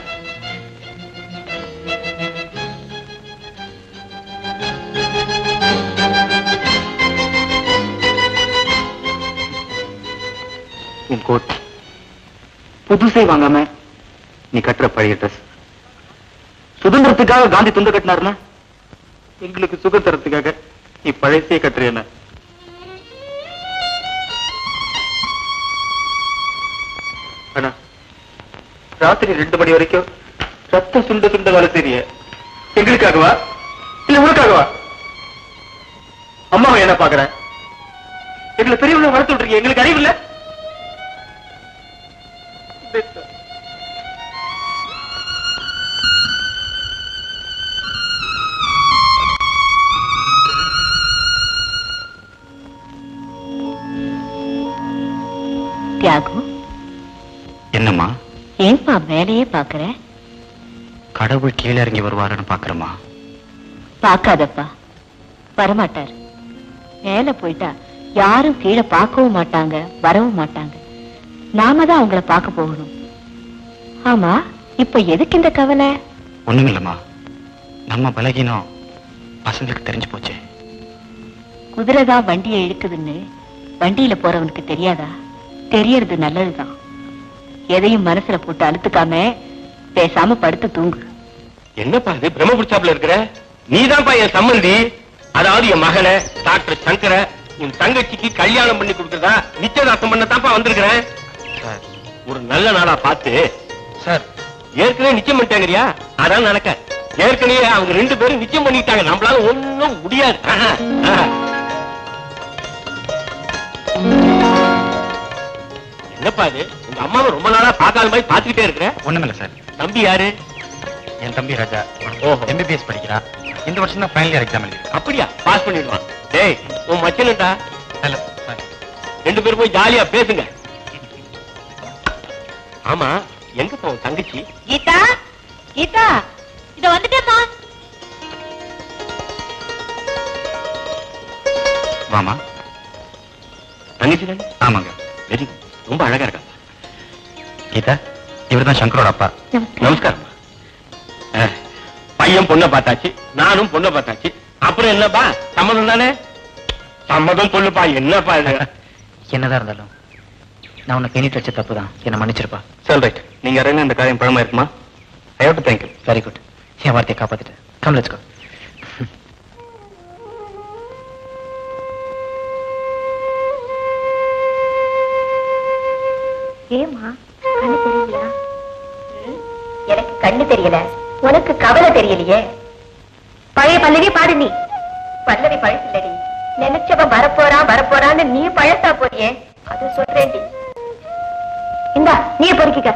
உன் கோட் புதுசை வாங்காம நீ கட்டுற பழைய ட்ரெஸ். சுதந்திரத்துக்காக காந்தி துண்டு கட்டினாருன்னா எங்களுக்கு சுதந்திரத்துக்காக நீ பழையசே கட்டுறேன. ராத்திரி 2 மணி வரைக்கும் ரத்த சுண்ட சுண்ட வேலை செய்ய எங்களுக்காகவா இல்ல உனக்காகவா? அம்மாவை என்ன பாக்குற? எங்களை பெரியவங்க வளர்த்து விட்டுருக்கீங்க, எங்களுக்கு அறிவு இல்ல. தியாகு, என்னம்மா ஏன்பா வேலையே பாக்குற? கடவுள் கீழே இறங்கி வருவாருன்னு பாக்குறமா? பாக்காதப்பா, வரமாட்டார். மேல போயிட்டா யாரும் கீழே பார்க்கவும் மாட்டாங்க, வரவும் மாட்டாங்க. நாம தான் அவங்கள பார்க்க போகணும். ஆமா, இப்ப எதுக்கு இந்த கவலை? ஒண்ணுமில்லம்மா, நம்ம பலகீனம் பசங்களுக்கு தெரிஞ்சு போச்சு. குதிரைதான் வண்டியை இழுக்குதுன்னு வண்டியில போறவனுக்கு தெரியாதா? தெரியறது நல்லதுதான். எதையும் மனசுல போட்டு அழுத்துக்காம பேசாம படுத்து தூங்கு. என்னப்பா இது பிரம்ம புடிச்சாப்புல இருக்கிற? நீதான்ப்பா என் சம்மந்தி. அதாவது என் மகனை டாக்டர் சங்கர என் தங்கச்சிக்கு கல்யாணம் பண்ணி கொடுக்கறதா நிச்சயதார்த்தம் பண்ணத்தான்ப்பா வந்திருக்கிறேன். ஒரு நல்ல நாளா பார்த்து சார் ஏற்கனவே நிச்சயம் பண்ணிட்டாங்கறியா? அதான் நடக்க. ஏற்கனவே அவங்க 2 பேரும் நிச்சயம் பண்ணிட்டாங்க. நம்மளால ஒண்ணும் முடியாது. என்னப்பா இது? உங்க அம்மாவை ரொம்ப நாளா பார்க்காத மாதிரி பார்த்துக்கிட்டே இருக்கிற. ஒண்ணுமில்ல சார். தம்பி யாரு? என் தம்பி ராஜா. ஓஹோ, MBBS படிக்கிறான். இந்த வருஷம் தான் ஃபைனல் இயர் எக்ஸாம் எழுதி. அப்படியா? பாஸ் பண்ணிடுவான். டேய், உன் மச்சனடா. Hello sir. 2 பேரும் போய் ஜாலியா பேசுங்க. ஆமா, எங்க போ தங்கச்சி? கீதா, கீதா, இத வந்துட்டேம்மா. வாமா. தங்கச்சி தானே? ஆமாங்க. வெரி குட், ரொம்ப அழகா இருக்கா. கீதா, இவர்தான் சங்கரோட அப்பா. நமஸ்காரம். பையன் பொண்ணை பார்த்தாச்சு, நானும் பொண்ணை பார்த்தாச்சு. அப்புறம் என்னப்பா, சம்மதம் தானே? சம்மதம் பொண்ணுப்பா. என்னப்பா இது? என்னதான் இருந்தாலும் நான் உனக்கு எண்ணி வச்ச தப்பு தான், என்ன மன்னிச்சிருப்பா. சரி, ரைட். நீங்க இறங்க இந்த காரியம் பழமா இருக்குமா? I have to thank you. Very good. என் வார்த்தையை காப்பாத்திட்டு கம் லெட்ஸ் கோ. ஏமா கண்ணு தெரியலையா? எனக்கு கண்ணு தெரியல, உனக்கு கவலை தெரியலையே. பழைய பல்லவி பாடு நீ. பல்லவி பழசில்லடி. நினைச்சவன் வரப்போறான்னு நீ பழசா போறியே, அது சொல்றேன். இந்தா நீ பொறுக்கிக்க.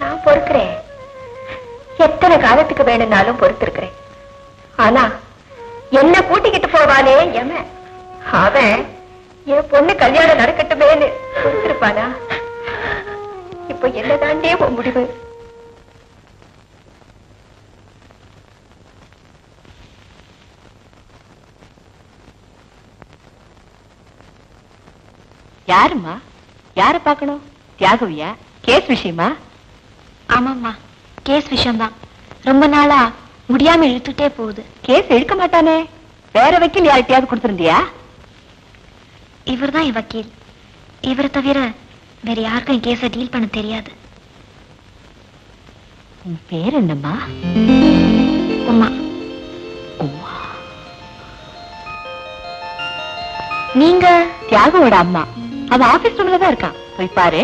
நான் பொறுக்கிறேன். எத்தனை காலத்துக்கு வேணும்னாலும் பொறுத்திருக்கிறேன். ஆனா என்ன கூட்டிக்கிட்டு போவானே எமன், அவன் என் பொண்ணு கல்யாணம் நடக்கட்டுமேன்னு பொறுத்திருப்பானா? இப்ப என்னதாண்டே உன் முடிவு? யாருமா? யார பாக்கணும்? தியாகுவியா? கேஸ் விஷயமா? ஆமாம்மா, கேஸ் விஷயம்தான். ரொம்ப நாளா முடியாம இழுத்துட்டே போகுது. கேஸ் எடுக்க மாட்டானே, வேற வக்கீல் யார்கிட்டயாவது கொடுத்திருந்தியா? இவர்தான் என் வக்கீல். இவரை தவிர வேற யாருக்கும் என் கேஸை டீல் பண்ண தெரியாது. உன் பேர் என்னம்மா? உமா. உமா. நீங்க? தியாகுவோட அம்மா. அவ ஆபீஸ் ரூம்ல தான் இருக்கான், போய் பாரு.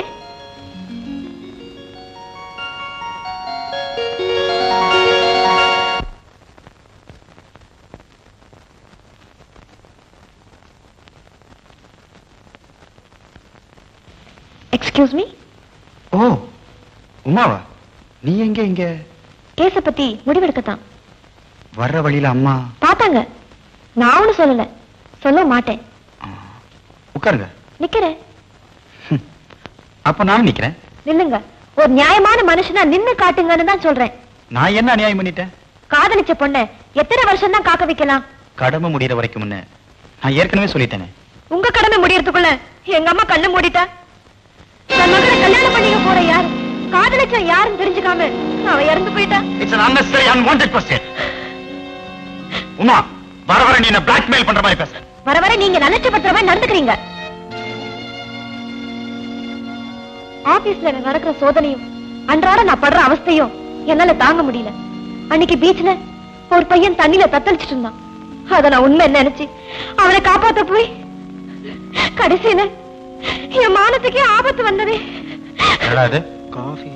Excuse me. ஓ உமாவா, நீ எங்க? இங்க கேஸ பத்தி முடிவெடுக்கத்தான். வர்ற வழியில அம்மா பார்த்தாங்க. நான் ஒண்ணு சொல்லல, சொல்ல மாட்டேன். உட்காருங்க. நிக்கிறேன். அப்ப நானும் நிக்கிறேன். நில்லுங்க. ஒரு நியாயமான மனுஷனா நின்னு காட்டுங்கன்னு தான் சொல்றேன். நான் என்ன அநியாயம் பண்ணிட்டேன்? காதலிச்ச பொண்ண எத்தனை வருஷம் தான் காக்க வைக்கலாம்? கடமை முடியற வரைக்கும் முன்ன நான் ஏற்கனவே சொல்லிட்டேனே. உங்க கடமை முடியறதுக்குள்ள எங்க அம்மா கண்ணு மூடிட்டா தன் மகளை கல்யாணம் பண்ணிக்க போற யார் காதலிச்ச யாருன்னு தெரிஞ்சுக்காம அவ இறந்து போயிட்டா. It's an unnecessary unwanted question. Uma, வர வர நீ என்ன பிளாக்மெயில் பண்ற மாதிரி பேசுற. வர வர நீங்க நினைச்சபட்ச மாதிரி நடந்துக்கிறீங்க. ஆபீஸ்ல நடக்கிற சோதனையும் அன்றாட நான் படுற அவஸ்தையும் என்னால தாங்க முடியல. அன்னைக்கு பீச்ல ஒரு பையன் தண்ணியில தத்தளிச்சிட்டு இருந்தான். அத நான் உண்மை நினைச்சு அவனை காப்பாத்த போய் கடைசியில என் மானத்துக்கே ஆபத்து வந்ததே. காஃபி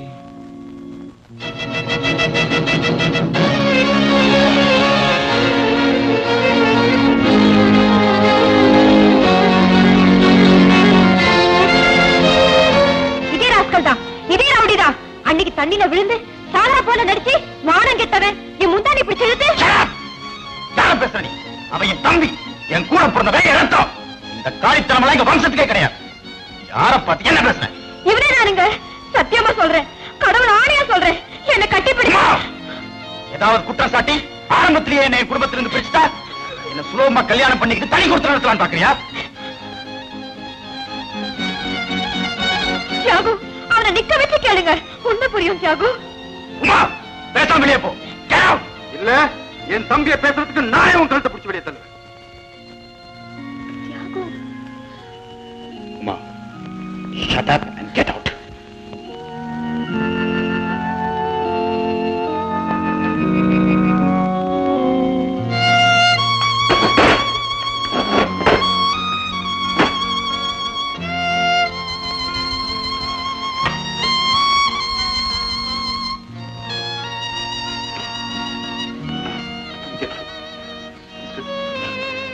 இதே ராஸ்கல் தான், இதே ரவுடிதான். அன்னைக்கு தண்ணியில விழுந்து சாதா போல நடிச்சு மானம் கெட்டவன் என் முந்தானி பிடிச்சு இழுத்து. பேசுற நீ? அவன் என் தம்பி, என் கூட பிறந்தவன், என் ரத்தம். இந்த காலித்தனமெல்லாம் எங்க வம்சத்துக்கே கிடையாது. யார பார்த்து என்ன பேசுற? இவனே நானுங்க, சத்தியமா சொல்றேன், கடவுள் ஆணையா சொல்றேன், என்ன கட்டிப்பிடி. ஏதாவது குற்றம் சாட்டி ஆரம்பத்திலேயே என்ன குடும்பத்திலிருந்து பிரிச்சுட்டா என்ன சுலபமா கல்யாணம் பண்ணிக்கிட்டு தனி கொடுத்து நடத்தலாம் பாக்குறியா? தியாகு, அவனை நிக்க வச்சு கேளுங்க, உண்மை புரியும். தியாகு, உமா, பேசாம வெளியே போ. இல்ல, என் தம்பியை பேசுறதுக்கு நானே உன் கழுத்தை பிடிச்சு வெளியே தள்ளுவேன். Uma, shut up and get out.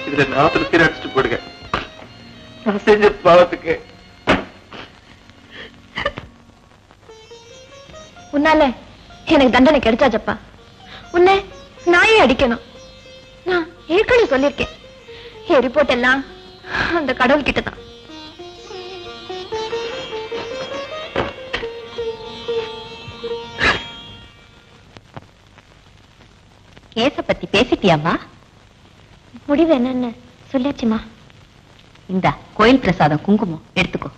இதுல நாத்துல சீரடிச்சுட்டு போடுங்க. நான் செஞ்ச பாவத்துக்கு. உன்னால எனக்கு தண்டனை கிடைச்சாச்சப்பா. உன்னை நாயே அடிக்கணும். நான் ஏற்கனவே சொல்லியிருக்கேன், என் ரிப்போர்ட் எல்லாம் அந்த கடவுள் கிட்டதான். கேச பத்தி பேசிட்டியாமா? முடிவு என்னன்னு சொல்லியாச்சுமா. இந்த கோயில் பிரசாதம் குங்குமம் எடுத்துக்கோ.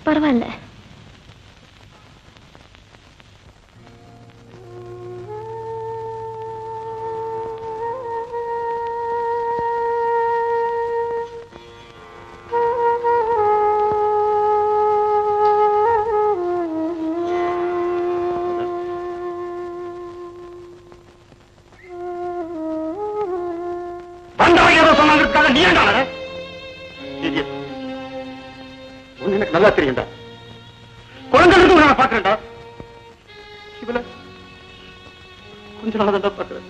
பரவாயில்ல. நீ எனக்கு நல்லா தெரியும்டா. குழந்தை நான் பாக்குறேன்டா. இவள கொஞ்ச நாளா பாக்குறேன்.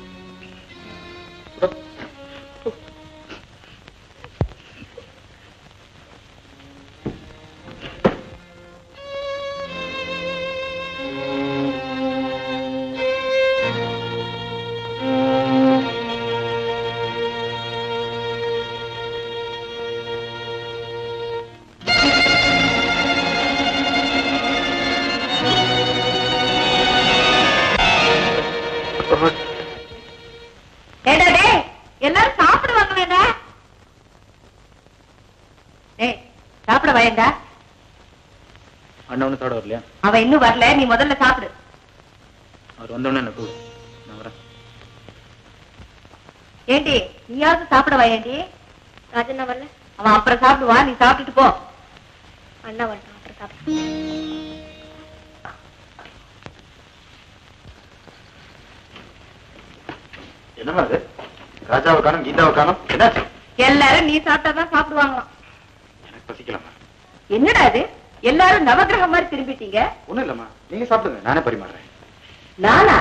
எல்லாரும் சாப்பிடுவாங்க வேண்டா? சாப்பிட வயண்டா? அண்ணன் சாப்பிட வரலையா? அவன் இன்னும் வரல, நீ முதல்ல சாப்பிடு. அவர் வந்தோடனே என்ன கூடு, நான் வரேன். ஏண்டி நீயாவது சாப்பிட வயண்டி? ராஜண்ணா வரல, அவன் அப்புறம் சாப்பிடுவான், நீ சாப்பிட்டுட்டு போ. அண்ணா வரட்டும், அப்புறம் சாப்பிடு. என்னமா அது? ராஜாவை காணும், கீதாவை காணும், என்னாச்சு? எல்லாரும் நீ சாப்பிட்டாதான் சாப்பிடுவாங்களாம். எனக்கு பசிக்கலாமா? என்னடா அது, எல்லாரும் நவகிரகம் மாதிரி திரும்பிட்டீங்க. ஒண்ணும் இல்லம்மா, நீங்க சாப்பிடுங்க, நானே பரிமாறுறேன். நானா?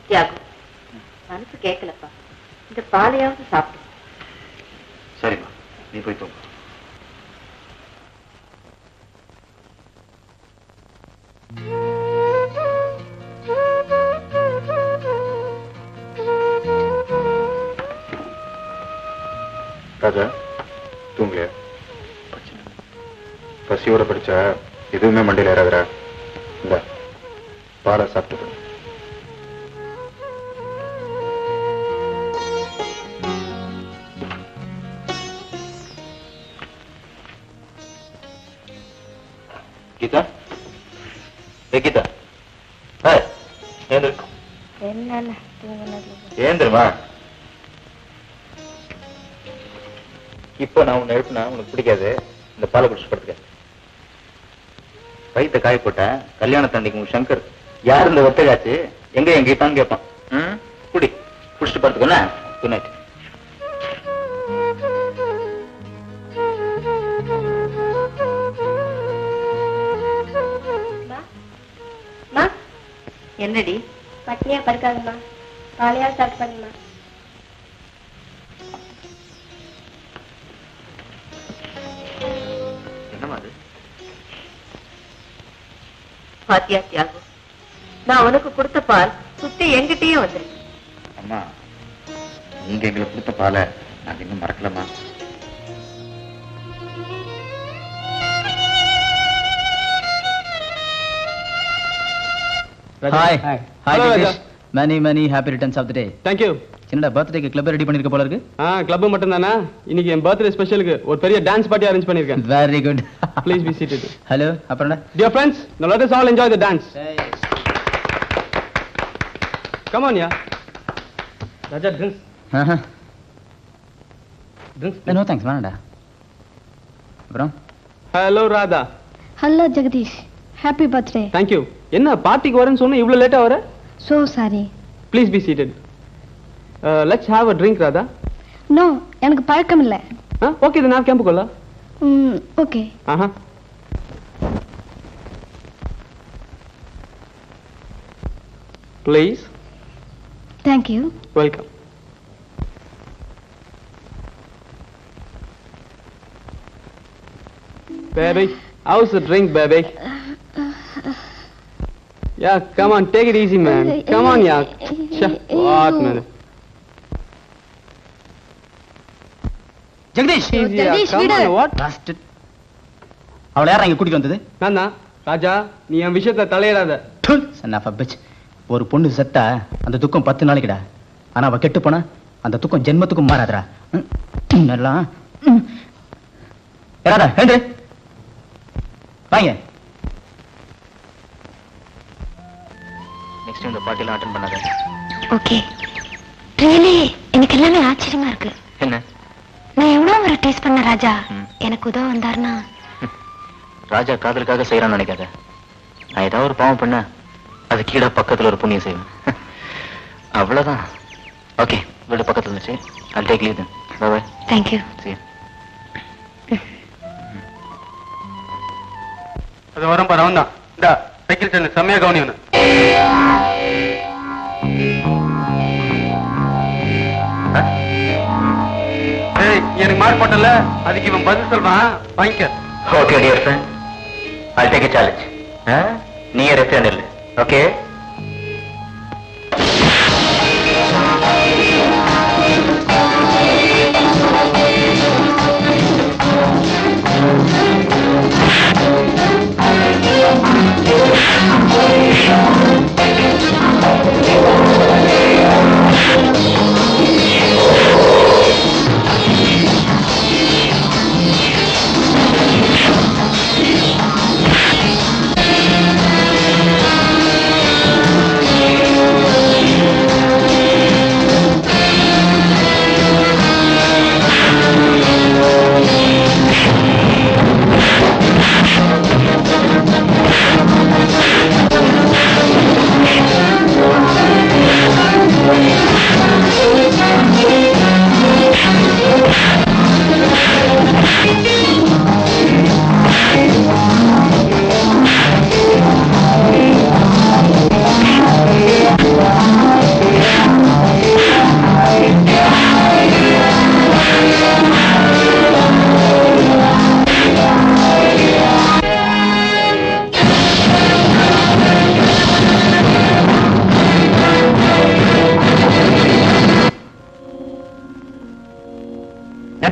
தியாகு, மனசு கேட்கலப்பா, இந்த பாலையாவது சாப்பிடு. சரிம்மா, நீ போய் தூங்க. ராஜா தூங்கலையா? பசியோட படிச்சா எதுவுமே மண்டையில் ஏறாதுரா. இந்த பாலை சாப்பிட்டு கீதா. கீதா ஏந்திரமா. இப்ப நான் உன்னை எழுப்புனா உனக்கு பிடிக்காது. இந்த பாலை குடிச்சு படுத்துக்க. வயிற்ற காய போட்டேன். கல்யாண தண்டிக்கு உங்க சங்கர் யார் இந்த ஒத்தகாச்சு எங்க என் கீதான்னு கேட்பான். குடி குடிச்சிட்டு படுத்துக்கோண்ணா. Good night. என்னடி பட்னியா படுக்காதுமா, காலையா ஸ்டார்ட் பண்ணுமா. என்னமா அது? பாத்தியா தியாகம், நான் உனக்கு கொடுத்த பால் சுத்தி எங்கிட்டயும் வந்துருக்கு. அம்மா, நீங்க எங்களுக்கு கொடுத்த பாலை நான் இன்னும் மறக்கலமா. Hi hi Jagadish. many happy returns of the day. Thank you. என்னடா பர்த்டேக்கு கிளப் ரெடி பண்ணிருக்க போல இருக்கு? கிளப் மட்டும் தானா? இன்னைக்கு என் பர்த்டே ஸ்பெஷலுக்கு ஒரு பெரிய டான்ஸ் பார்ட்டி அரேஞ்ச் பண்ணிருக்கேன். Very good. Please be seated. Hello, அப்புறம்டா. Dear friends, now let us all enjoy the dance. Come on, yeah. Raja, drinks. Drinks. No thanks, வேணாம்டா. அப்புறம் Hello, Radha. Hello Jagadish, happy birthday. Thank you. என்ன பார்ட்டிக்கு வரேன்னு சொன்னா இவ்வளவு லேட்டா வர? So sorry. Please be seated. Let's have a drink, Radha. No, எனக்கு பழக்கம் இல்ல. Okay, then have camp kolla. Okay. Please. Thank you. Welcome. Baby, how's the drink, baby? Yeah, come on, take it easy, man. Come on, yeah. What, man? Jagadish, Easy, yeah. Come on, what? bastard. அவளை யாரா இங்க கூட்டிட்டு வந்தது? நானா? ராஜா, நீ என் விஷயத்தை தலையிடாத. son of a bitch. ஒரு பொண்ணு செத்தா அந்த துக்கம் 10 நாளைக்குடா. ஆனா அவ கெட்டு போனா அந்த துக்கம் ஜென்மத்துக்கும் மாறாதடா. நல்லா ஏறாதா எழுந்து வாங்க. நெக்ஸ்ட் இந்த பார்ட்டிலாம் அட்டெண்ட் பண்ணாத. ஓகே. ரியலி எனக்கு எல்லாமே ஆச்சரியமா இருக்கு. என்ன? நான் எவ்வளவு ஒரு டேஸ்ட் பண்ண ராஜா எனக்கு உதவ வந்தாருன்னா. ராஜா காதலுக்காக செய்யறான்னு நினைக்காத. நான் ஏதாவது ஒரு பாவம் பண்ண அது கீழே பக்கத்துல ஒரு புண்ணியம் செய்வேன். அவ்வளவுதான். ஓகே, வீடு பக்கத்துல இருந்துச்சு. I'll take leave then. Bye bye. Thank you. See you. அது வரும் பாரு, அவன் தான். இந்தா சைக்கிள் சென்னு செம்மையா கவனியவனு. எனக்கு மார்க் போட்டல, அதுக்கு இவன் பதில் சொல்றான். வாங்கிக்க. Okay, dear friend. I'll take a challenge. நீ ரெஃப்ரெண்ட் இல்ல. ஓகே?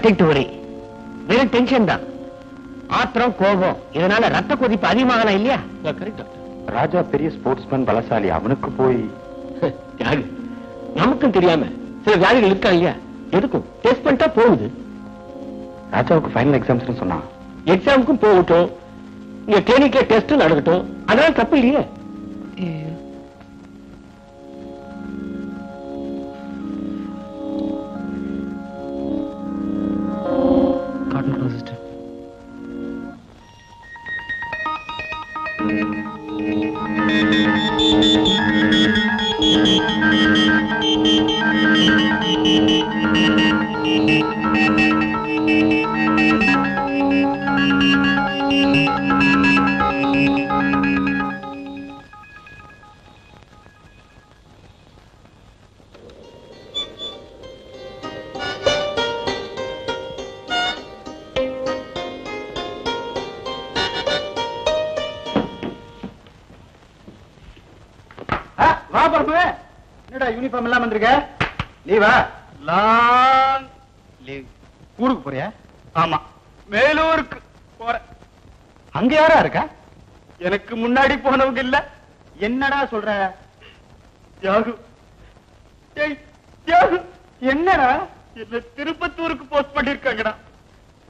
Nothing to worry. வெறும் டென்ஷன் தான். ஆத்திரம், கோபம், இதனால ரத்த கொதிப்பு அதிகமாகலாம் இல்லையா? Correct doctor. ராஜா பெரிய ஸ்போர்ட்ஸ்மேன், பலசாலி. அவனுக்கு போய் தியாகு, நமக்கும் தெரியாம சில வியாதிகள் இருக்கா இல்லையா? எதுக்கும் டெஸ்ட் பண்ணிட்டா போகுது. ராஜாவுக்கு ஃபைனல் எக்ஸாம்ஸ் சொன்னான். எக்ஸாமுக்கும் போகட்டும், இங்க கிளினிக்ல டெஸ்ட் நடக்கட்டும், அதனால தப்பு இல்லையே. என்னடா யூனிஃபார்ம் எல்லாம் வந்திருக்க? லீவா? Long leave. ஊருக்கு போறியா? ஆமா, மேலூருக்கு போறேன். அங்க யாரா இருக்கா? எனக்கு முன்னாடி போனவங்க இல்ல. என்னடா சொல்ற? தியாகு. ஏய் தியாகு, என்னடா? என்ன திருப்பத்தூருக்கு போஸ்ட் பண்ணிருக்காங்கடா.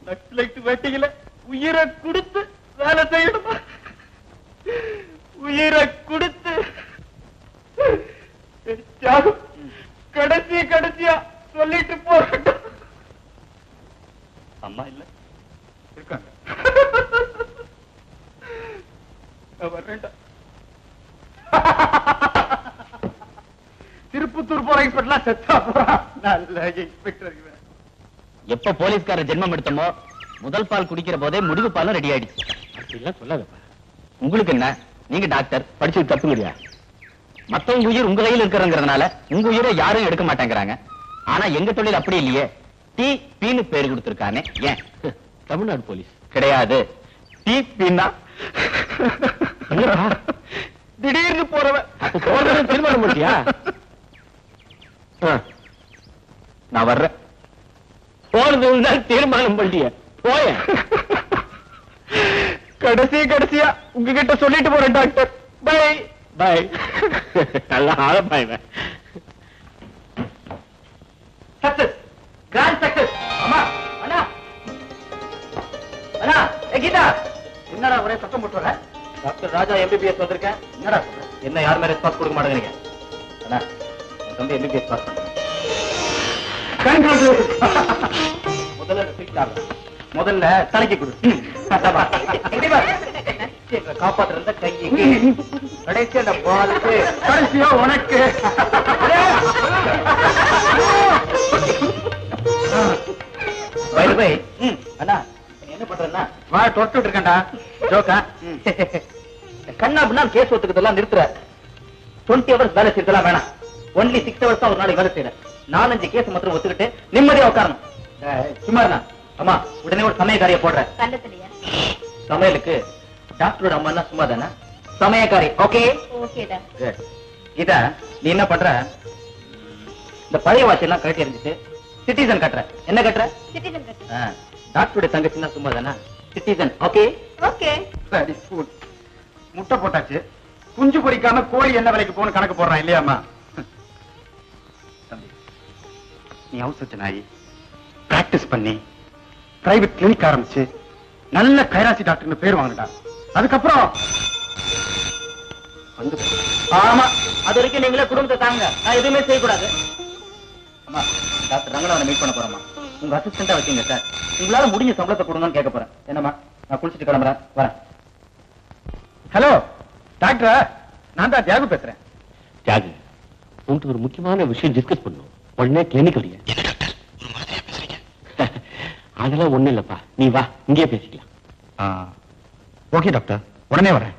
நக்சலைட் வேட்டையில உயிரை கொடுத்து வேலை செய்யணுமா? உயிரை கொடுத்து. தியாகு, கடைசியா சொல்லிட்டு போகட்டும். அம்மா இல்ல இருக்காங்க. வர்றேன்டா. திருப்பத்தூர் போற இன்ஸ்பெக்டர் செத்தா போறான். நல்ல இன்ஸ்பெக்டர். எப்ப போலீஸ்கார ஜென்மம் எடுத்தமோ முதல் பால் குடிக்கிற போதே முடிவு பாலும் ரெடி ஆயிடுச்சு. அப்படிலாம் சொல்லாதப்பா. உங்களுக்கு என்ன? நீங்க டாக்டர், படிச்சது தப்புங்கறியா? மத்தவங்க உயிர் உங்க கையில் இருக்கிறங்கிறதுனால உங்க உயிரை யாரும் எடுக்க மாட்டேங்கிறாங்க. ஆனா எங்க தொழில் அப்படி இல்லையே. டி பீனு பேர் கொடுத்திருக்கானே, ஏன்? தமிழ்நாடு போலீஸ் கிடையாது. டி பீனா திடீர்னு போறவன் தீர்மானம் பண்ணியா? நான் வர்றேன். போறது தீர்மானம் பண்ணிய போய. கடைசியா உங்ககிட்ட சொல்லிட்டு போறேன் டாக்டர். By by. நல்லா ஆழப்பாய். Success, grand success. அம்மா, அண்ணா, அண்ணா, கீதா, என்னடா ஒரே சத்தம் போட்டு வர? டாக்டர் ராஜா எம்பிபிஎஸ் வந்திருக்கேன். என்னடா சொல்ற? என்ன யார் மேல ரெஸ்பான்ஸ் கொடுக்க மாட்டேங்கிறீங்க? அண்ணா, உன் தம்பி எம்பிபிஎஸ் பாஸ் பண்றேன். முதல்ல தலைக்கு கொடு. காப்பாத்துறத கைக்கு, கடைசி அந்த பாலுக்கு, கடைசியா உனக்கு. அண்ணா என்ன பண்றேன்னா வா தொட்டு இருக்கேன்டா. ஜோக்கா கண்ணா அப்படின்னா கேஸ் ஒத்துக்கிறதெல்லாம் நிறுத்துற. 20 hours வேலை செய்யறதெல்லாம் வேணாம். ஒன்லி 6 hours தான் ஒரு நாளைக்கு வேலை செய்யற. 4-5 கேஸ் மாத்திரம் ஒத்துக்கிட்டு நிம்மதியா உட்காரணும். சும்மா அம்மா, உடனே ஒரு சமயக்காரிய போடுற. சமையலுக்கு டாக்டரோட அம்மா சும்மா தானே சமயக்காரி. ஓகே கீதா, நீ என்ன பண்ற? இந்த பழைய வாட்ச் எல்லாம் கழட்டி எறிஞ்சிட்டு சிட்டிசன் கட்டுற. என்ன கட்டுற? டாக்டருடைய தங்கச்சின்னா சும்மா தானே சிட்டிசன். ஓகே சரி. முட்டை போட்டாச்சு, குஞ்சு பொறிக்காம கோழி என்ன விலைக்கு போன கணக்கு போடுறான் இல்லையாமா? தம்பி, நீ அவசர நாயி பிராக்டிஸ் பண்ணி பிரைவேட் கிளினிக் ஆரம்பிச்சு நல்ல கைராசி டாக்டர்னு பேர் வாங்கிட்டா. அதுக்கப்புறம் வந்து ஆமா, அது வரைக்கும் நீங்களே குடும்பத்தை தாங்க. நான் எதுவுமே செய்யக்கூடாது. அம்மா, டாக்டர் ரங்கநாதனை மீட் பண்ண போறோமா? உங்க அசிஸ்டண்டா வச்சீங்க சார். உங்களால முடிஞ்ச சம்பளத்தை கொடுங்கன்னு கேட்க போறேன். என்னம்மா, நான் குளிச்சுட்டு கிளம்புறேன், வரேன். ஹலோ டாக்டர், நான் தான் தியாகு பேசுறேன். தியாகு, உன்கிட்ட ஒரு முக்கியமான விஷயம் டிஸ்கஸ் பண்ணும். உடனே கிளினிக் வரியா? அதெல்லாம் ஒண்ணு இல்லப்பா, நீ வா, இங்கே பேசிக்கலாம். ஓகே டாக்டர், உடனே வரேன்.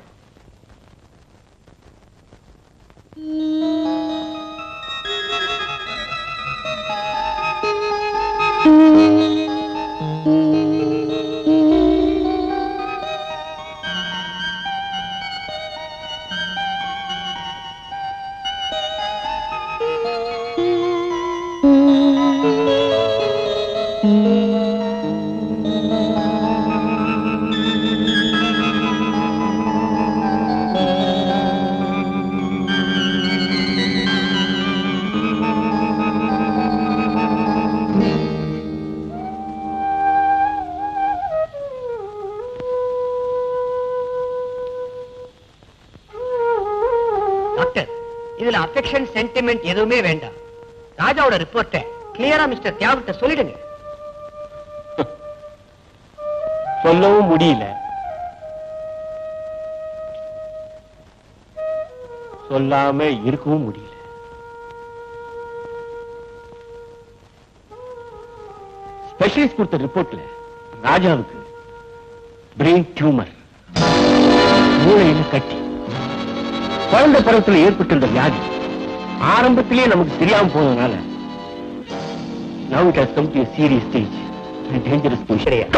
டாக்டர், இதுல அஃபெக்ஷன் சென்டிமெண்ட் எதுவுமே வேண்டாம். ராஜாவோட ரிப்போர்ட்டை கிளியரா மிஸ்டர் தியாகிட்ட சொல்லிடுங்க. சொல்லவும் முடியல, சொல்லாம இருக்கவும் முடியல. ஸ்பெஷலிஸ்ட் கொடுத்த ரிப்போர்ட்ல ராஜாவுக்கு பிரெயின் டியூமர், மூளையில கட்டி, குழந்தை பருவத்தில் ஏற்பட்டிருந்த வியாதி ஆரம்பத்திலேயே நமக்கு தெரியாம போனதுனால now it has come to a serious stage and dangerous position.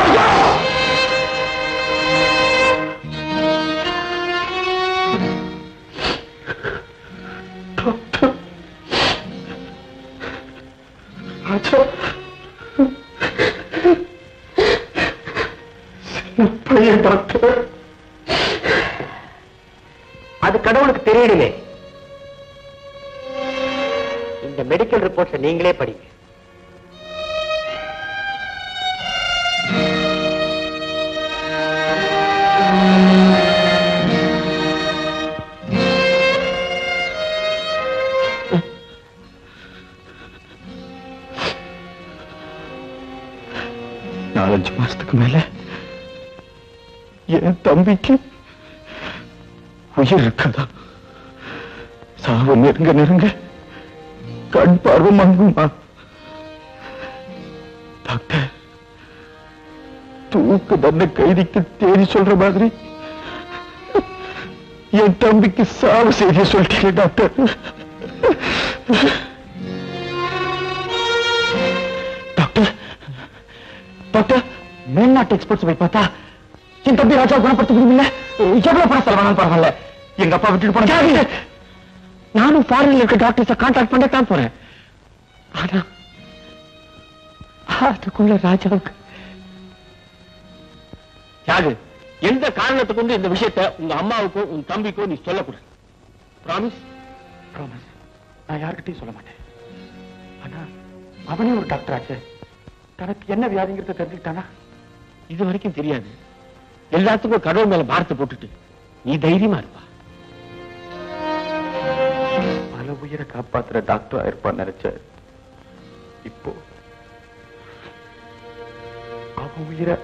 அது கடவுளுக்கு தெரியணுமே. இந்த மெடிக்கல் ரிப்போர்ட்ஸ் நீங்களே படிங்க. நாலஞ்சு மாசத்துக்கு மேல என் தம்பிக்கு உயிர் இருக்கதா? சாவு நெருங்க நெருங்க கண் பார்வை மங்குமா? டாக்டர், தூக்கு தண்டனை கைதிக்கு தேதி சொல்ற மாதிரி என் தம்பிக்கு சாவு செய்திய சொல்லிட்டீங்க டாக்டர். டாக்டர், டாக்டர், மேல்நாட்டு எக்ஸ்பர்ட்ஸ் போய் பார்த்தா என் தம்பி ராஜா குணப்படுத்த முடியல. எவ்வளவு பணம் செலவானாலும் பரவாயில்ல, எங்க அப்பா விட்டுட்டு போன. நானும் ஃபாரின்ல இருக்க டாக்டர்ஸை கான்டாக்ட் பண்ணத்தான் போறேன். ஆனா அதுக்குள்ள ராஜாவுக்கு தியாகு, எந்த காரணத்தை கொண்டு இந்த விஷயத்தை உங்க அம்மாவுக்கோ உங்க தம்பிக்கோ நீ சொல்லக்கூடாது. ப்ராமிஸ்? ப்ராமிஸ். நான் யார்கிட்டையும் சொல்ல மாட்டேன். ஆனா அவனே ஒரு டாக்டர் ஆச்சு, தனக்கு என்ன வியாதிங்கிறத தெரிஞ்சுக்கிட்டானா? இது வரைக்கும் தெரியாது. எல்லாத்துக்கும் கடவுள் மேல பாரத்தை போட்டுட்டு நீ தைரியமா இருப்பா. பல உயிரை காப்பாத்துற டாக்டர் ஆயிருப்பான்னு நினைச்ச, இப்போ அவன் உயிரை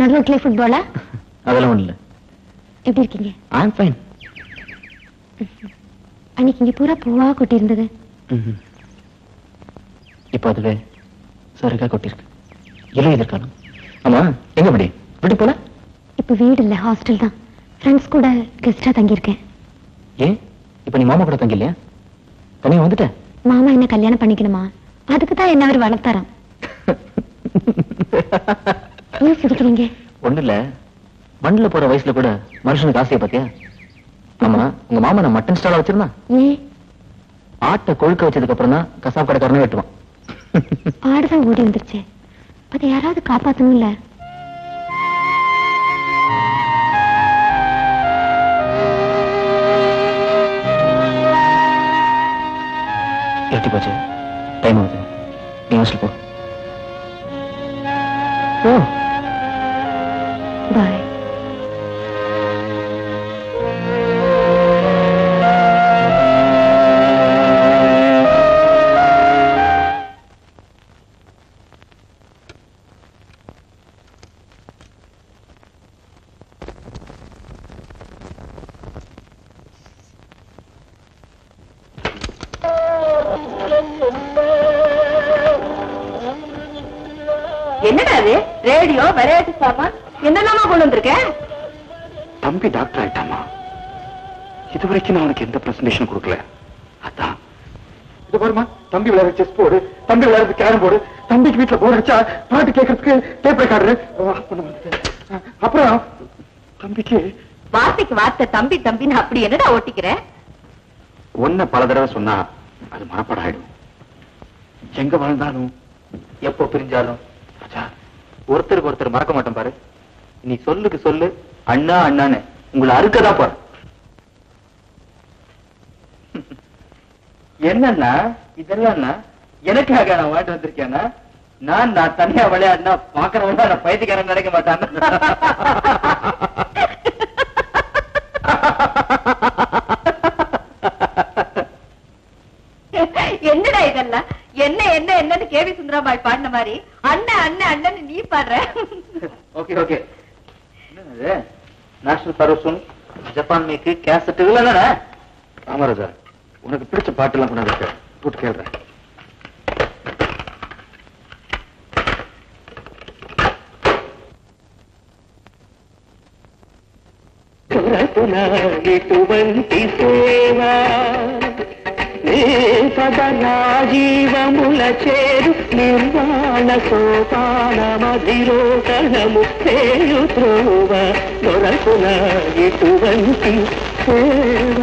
நடுரோட்ல ஃபுட்பாலா? அதெல்லாம் ஒண்ணு இல்ல. எப்படி இருக்கீங்க? I'm fine. அன்னைக்கு இங்க பூரா பூவா கொட்டி இருந்தது. இப்போ அதுவே சருகா கொட்டிருக்கு. இலை எதிர்காலம். ஆமா, எங்க படி விட்டு போல? இப்ப வீடு இல்ல, ஹாஸ்டல் தான். ஃப்ரெண்ட்ஸ் கூட கெஸ்டா தங்கி இருக்கேன். ஏன் இப்ப நீ மாமா கூட தங்கி இல்லையா? தனியா வந்துட்ட? மாமா என்ன கல்யாணம் பண்ணிக்கணுமா? அதுக்கு தான் என்ன அவர் வளர்த்தாராம். ஏன் சிரிக்கிறீங்க? ஒண்ணு இல்ல, மண்ணுல போற வயசுல கூட மனுஷனுக்கு ஆசையை பாத்தியா? ஆமா, உங்க மாமா நான் மட்டன் ஸ்டாலா வச்சிருந்தான். ஏன்? ஆட்டை கொழுக்க வச்சதுக்கு அப்புறம் தான் கசாப் கடைக்காரனே வெட்டுவான். ஆடுதான் ஓடி வந்துருச்சு, அதை யாராவது காப்பாத்தணும் இல்ல? எட்டி போச்சு, டைம் ஆகுது, நீ ஹாஸ்டல் போ. பாய். என்னடா அது? ரேடியோ, விளையாட்டு சாமான், என்னெல்லாமா கொண்டு வந்திருக்கேன்? தம்பி டாக்டர் ஆயிட்டாமா. இதுவரைக்கும் நான் அவனுக்கு எந்த பிரசன்டேஷன் கொடுக்கல. அதான் இது பாருமா, தம்பி விளையாட செஸ் போர்டு, தம்பி விளையாடுறது கேரம் போர்டு, தம்பிக்கு வீட்டுல போர் அடிச்சா பாட்டு கேட்கறதுக்கு டேப் ரெக்கார்டர், அப்புறம் தம்பிக்கு வார்த்தைக்கு வார்த்தை தம்பி தம்பின்னு அப்படி என்னடா ஓட்டிக்கிற? ஒன்ன பல தடவை சொன்னா அது மனப்பாடம் ஆயிடும். எங்க வாழ்ந்தாலும் எப்போ பிரிஞ்சாலும் ஒருத்தருக்கு ஒருத்தர் மறக்க மாட்டோம் பாரு. நீ சொல்லுக்கு சொல்லு அண்ணா அண்ணான்னு உங்களை அறுக்கதான் பாரு. என்னன்னா இதெல்லாம் எனக்காக நான் வாட்டு வந்திருக்கேன்னா, நான் தனியா விளையாடினா பாக்குறவங்க நான் பைத்தியக்காரன் நினைக்க மாட்டான். என்னடா இதெல்லாம்? என்ன என்ன என்னன்னு கேவி சுந்தராபாய் பாடின மாதிரி அண்ணன் அண்ணன் அண்ணன் நீ பாடுற. Okay okay. என்னது நேஷனல் பரோசன் ஜப்பான் மேக்கு கேசட் இல்லைன்னா ராமராஜா, உனக்கு பிடிச்ச பாட்டுலாம் கொண்டாந்து போட்டு கேள்றேன். ఎటువంటి సేవ సదరాజీవముల చేరు నిర్వాణ సోపాన మధిరోకణము చేయు త్రోవ దొరకున ఎటువంటి సేవ.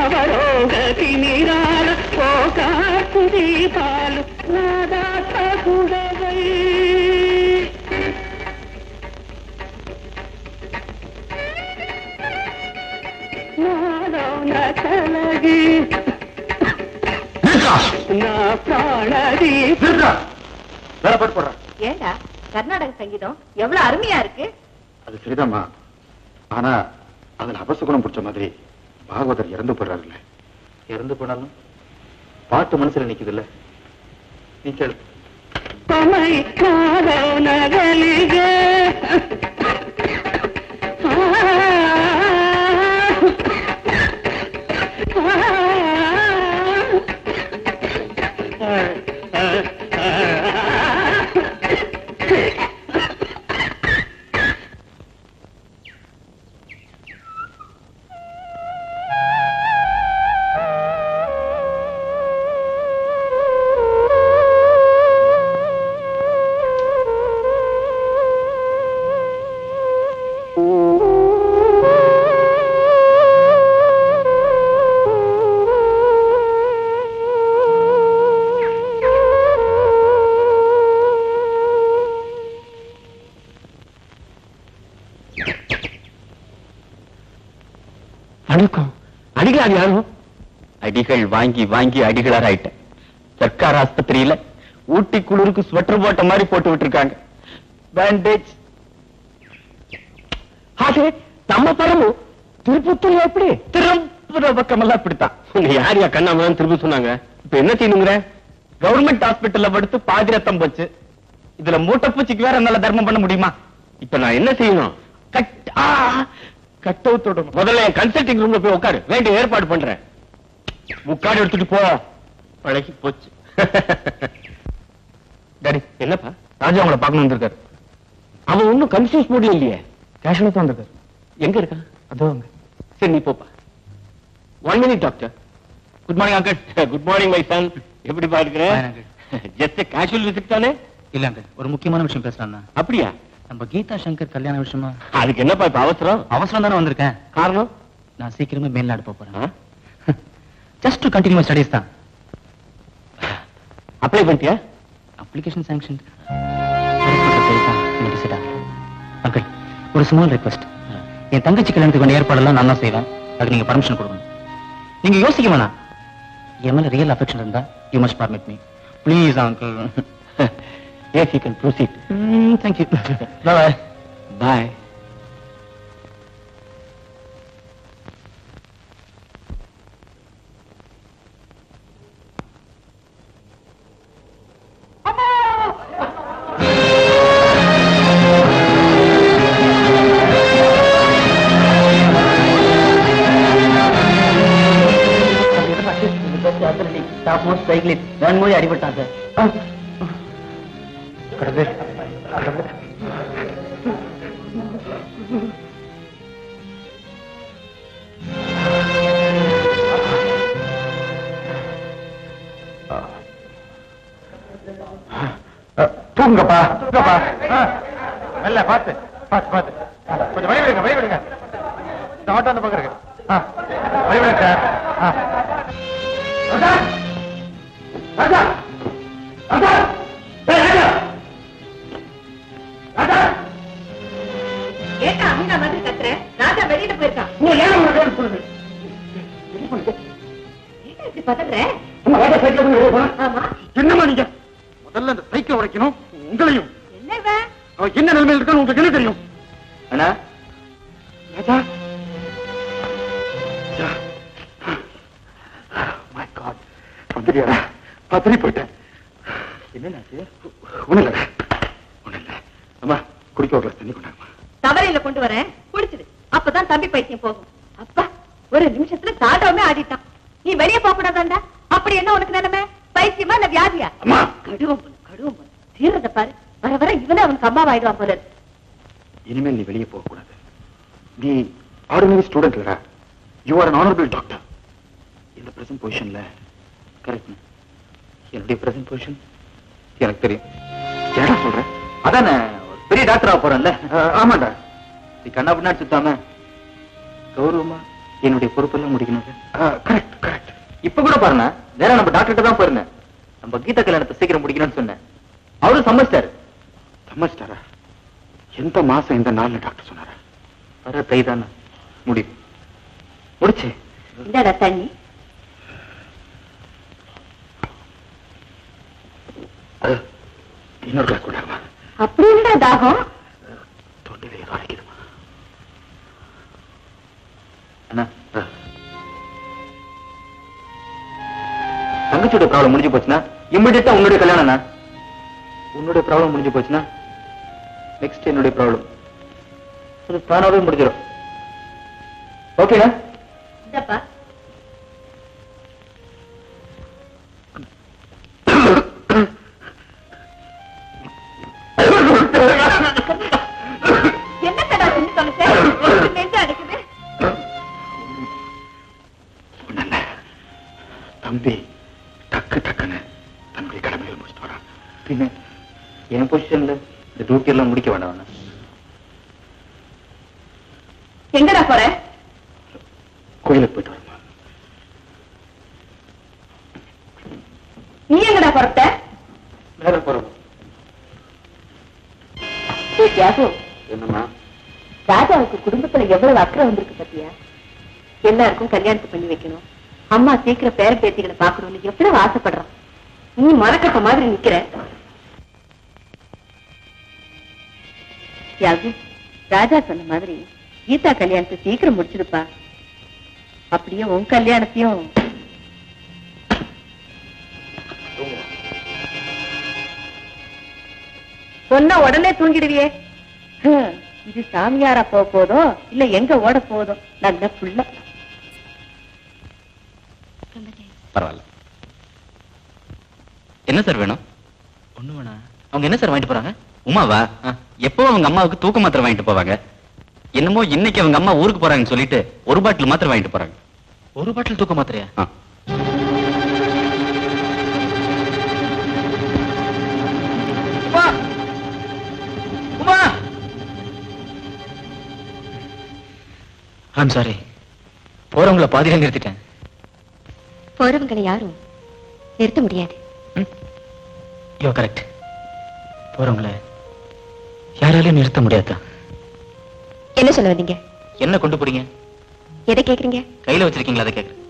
అవరోగతి నిరాల పోకాకు దీపాలు నాదాత్మకుడవై నాలోన కలగి నా ప్రాణది. ஏண்டா கர்நாடக சங்கீதம் எவ்வளவு அருமையா இருக்கு. அது சரிதாம்மா, ஆனா அதுல அபசகுணம் பிடிச்ச மாதிரி பாகவதர் இறந்து போடுறாருல்ல. இறந்து போனாலும் பாட்டு மனசுல நிக்குது இல்ல. நீ கேளு. அடிகள் வாங்கி வாங்கி அடிகளார் ஆயிட்டேன். சர்க்கார் ஆஸ்பத்திரியில ஊட்டி குளிருக்கு ஸ்வெட்டர் போட்ட மாதிரி போட்டு விட்டுருக்காங்க. பேண்டேஜ். நம்ம பரமு திருப்பத்தூர் எப்படி திரும்புற பக்கமெல்லாம் இப்படித்தான். உங்க யாரையா கண்ணாமதான் திரும்ப சொன்னாங்க. இப்ப என்ன செய்யணுங்கிற? கவர்மெண்ட் ஹாஸ்பிட்டல்ல படுத்து பாதி ரத்தம் போச்சு. இதுல மூட்டைப்பூச்சிக்கு வேற நல்ல தர்மம் பண்ண முடியுமா? இப்ப நான் என்ன செய்யணும்? கட்டவுத்தோட முதல்ல என் கன்சல்டிங் ரூம்ல போய் உட்காரு. வேண்டிய ஏற்பாடு பண்றேன். முக்காடு எடுத்துட்டு போ. பழகி போச்சு. டாடி என்னப்பா? ராஜா உங்களை பார்க்கணும் வந்திருக்காரு. அவன் ஒன்னும் கன்ஃபியூஸ் மூட்ல இல்லையே. கேஷுவலா தான் வந்திருக்காரு. எங்க இருக்கான்? அதோ அங்க. சரி நீ போப்பா. 1 minute doctor. Good morning uncle. Good morning my son. எப்படி பாருக்கிற? ஜஸ்ட் கேஷுவல் விசிட் தானே? இல்ல அங்கிள், ஒரு முக்கியமான விஷயம் பேசலாம். அப்படியா? நம்ம கீதா சங்கர் கல்யாண விஷயமா. அதுக்கு என்னப்பா இப்ப அவசரம்? அவசரம் தானே வந்திருக்கேன். காரணம்? நான் சீக்கிரமே மேல்நாடு போறேன். ஜஸ்ட் கண்டினியூ ஸ்டடீஸ் தான். அப்ளை பண்ணிட்டியா? Application sanction. அங்கிள், ஒரு ஸ்மால் ரிக்வெஸ்ட். என் தங்கச்சி கல்யாணத்துக்கு வேண்டிய ஏற்பாடெல்லாம் நான் தான் செய்வேன். அதுக்கு நீங்க பர்மிஷன் கொடுக்கணும். நீங்க யோசிக்க வேணாம். என் மேல ரியல் அஃபெக்ஷன் இருந்தா you must permit me please uncle. Yes, you can proceed. Thank you. Bye-bye. Bye. Top most cyclist run மொழி அடிபட்டான் சார். தூங்கப்பா தூங்கப்பா. நல்ல பார்த்து பார்த்து பார்த்து கொஞ்சம் வழி விடுங்க வழி விடுங்க. ஆட்டோ அந்த பக்கம் இருக்கு. வழி விடுங்க சார். ராஜா ராஜா ராஜா ராஜா ஏட்டா அங்க வந்து கத்துற? ராஜா வெளியில போயிருக்கான். நீ ஏன் உங்களுக்கு சொல்லுங்க. இப்படி பதற? ராஜா சைக்கிள் போய் போனா. ஆமா. என்னமா நீங்க முதல்ல அந்த சைக்கிள் உடைக்கணும். உங்களையும் என்ன இவன்? அவன் என்ன நிலைமையில் இருக்கான்னு உங்களுக்கு என்ன தெரியும்? அண்ணா ராஜா மை காட் வந்துடியாடா. பத்திரி போயிட்டேன். என்னன்னாச்சு? ஒண்ணு இல்ல அம்மா குடிக்க ஒரு தண்ணி கொண்டாங்கம்மா. தவறையில கொண்டு வரேன், குடிச்சிடு. அப்பதான் தம்பி பைத்தியம் போகும். அப்பா ஒரு நிமிஷத்துல தாண்டவமே ஆடிட்டான். நீ வெளியே போக கூடாதாண்டா. அப்படி என்ன உனக்கு நிலைமை? பைத்தியமா இல்ல வியாதியா? அம்மா கடுவம் தீரத பாரு. வர வர இவனே அவனுக்கு அம்மா ஆயிடுவான் போல. இனிமேல் நீ வெளியே போக கூடாது. நீ ஆர்டினரி ஸ்டூடெண்ட் இல்ல. You are an honorable doctor. இந்த பிரசன்ட் பொசிஷன்ல கரெக்ட். என்னுடைய பிரசன்ட் பொசிஷன் எனக்கு தெரியும். ஏடா சொல்ற? அதானே பெரிய டாக்டரா போறேன்ல. ஆமாண்டா. நீ கண்ணா பின்னாடி சுத்தாம கௌரவமா என்னுடைய பொறுப்பெல்லாம் முடிக்கணும். Correct correct. இப்ப கூட பாருங்க, நேரா நம்ம டாக்டர்கிட்ட தான் போயிருந்தேன். நம்ம கீதா கல்யாணத்தை சீக்கிரம் முடிக்கணும்னு சொன்னேன். அவரும் சம்மதிச்சிட்டாரு. சம்மதிச்சிட்டாரா? எந்த மாசம் இந்த நாள்ல டாக்டர் சொன்னாரா? வர தை தானே முடிவு முடிச்சு. இந்தாடா தண்ணி. இன்னொரு கிளாஸ் கொண்டாருமா. அப்படி என்ன தாகம்? தொண்டையில ஏதோ அரைக்குதுமா. அண்ணா தங்கச்சியோட ப்ராப்ளம் முடிஞ்சு போச்சுன்னா இம்மிடியட்டா உன்னுடைய கல்யாணம். உன்னுடைய ப்ராப்ளம் முடிஞ்சு போச்சுன்னா நெக்ஸ்ட் என்னுடைய ப்ராப்ளம். அது தானாவே முடிஞ்சிடும். ஓகேண்ணா? இந்தப்பா என்ன தடா செஞ்சு தொலைச்ச? நெஞ்சு அடிக்குது. தம்பி டக்கு டக்குன்னு தன்னுடைய கடமைகள் முடிச்சுட்டு வரான். பின்ன என் பொசிஷன்ல இந்த டியூட்டி எல்லாம் முடிக்க வேண்டாம். எங்கடா போற? கோயிலுக்கு போயிட்டு வரமா. நீ எங்கடா புறப்பட்ட? மேல போறோம். என்னம்மா? ராஜாவுக்கு குடும்பத்துல எவ்வளவு அக்கறை வந்திருக்கு பத்தியா? எல்லாருக்கும் கல்யாணத்தை பண்ணி வைக்கணும், அம்மா சீக்கிரம் பேர பேத்திகளை பாக்கணும்னு எவ்வளவு ஆசைப்படுறான். நீ மரக்கட்ட மாதிரி நிக்கிற. யாகு, ராஜா சொன்ன மாதிரி கீதா கல்யாணத்தை சீக்கிரம் முடிச்சிருப்பா. அப்படியே உன் கல்யாணத்தையும். சொன்ன உடனே தூங்கிடுவியே. இது சாமியாரா போக போதும் இல்ல எங்க ஓட போதும். நல்ல புள்ள. பரவாயில்ல. என்ன சார் வேணும்? ஒண்ணு வேணா. அவங்க என்ன சார் வாங்கிட்டு போறாங்க? உமாவா? எப்போ அவங்க அம்மாவுக்கு தூக்க மாத்திரை வாங்கிட்டு போவாங்க. என்னமோ இன்னைக்கு அவங்க அம்மா ஊருக்கு போறாங்கன்னு சொல்லிட்டு ஒரு பாட்டில் மாத்திரை வாங்கிட்டு போறாங்க. ஒரு பாட்டில் தூக்க மாத்திரையா? ஐம் சாரி, போறவங்களை பாதியில நிறுத்திட்டேன். போறவங்களை யாரும் நிறுத்த முடியாது. யோ கரெக்ட். போறவங்களை யாராலையும் நிறுத்த முடியாதா? என்ன சொல்ல வந்தீங்க? என்ன கொண்டு போறீங்க? எதை கேக்குறீங்க? கையில வச்சிருக்கீங்களா? அதை கேக்குறேன்.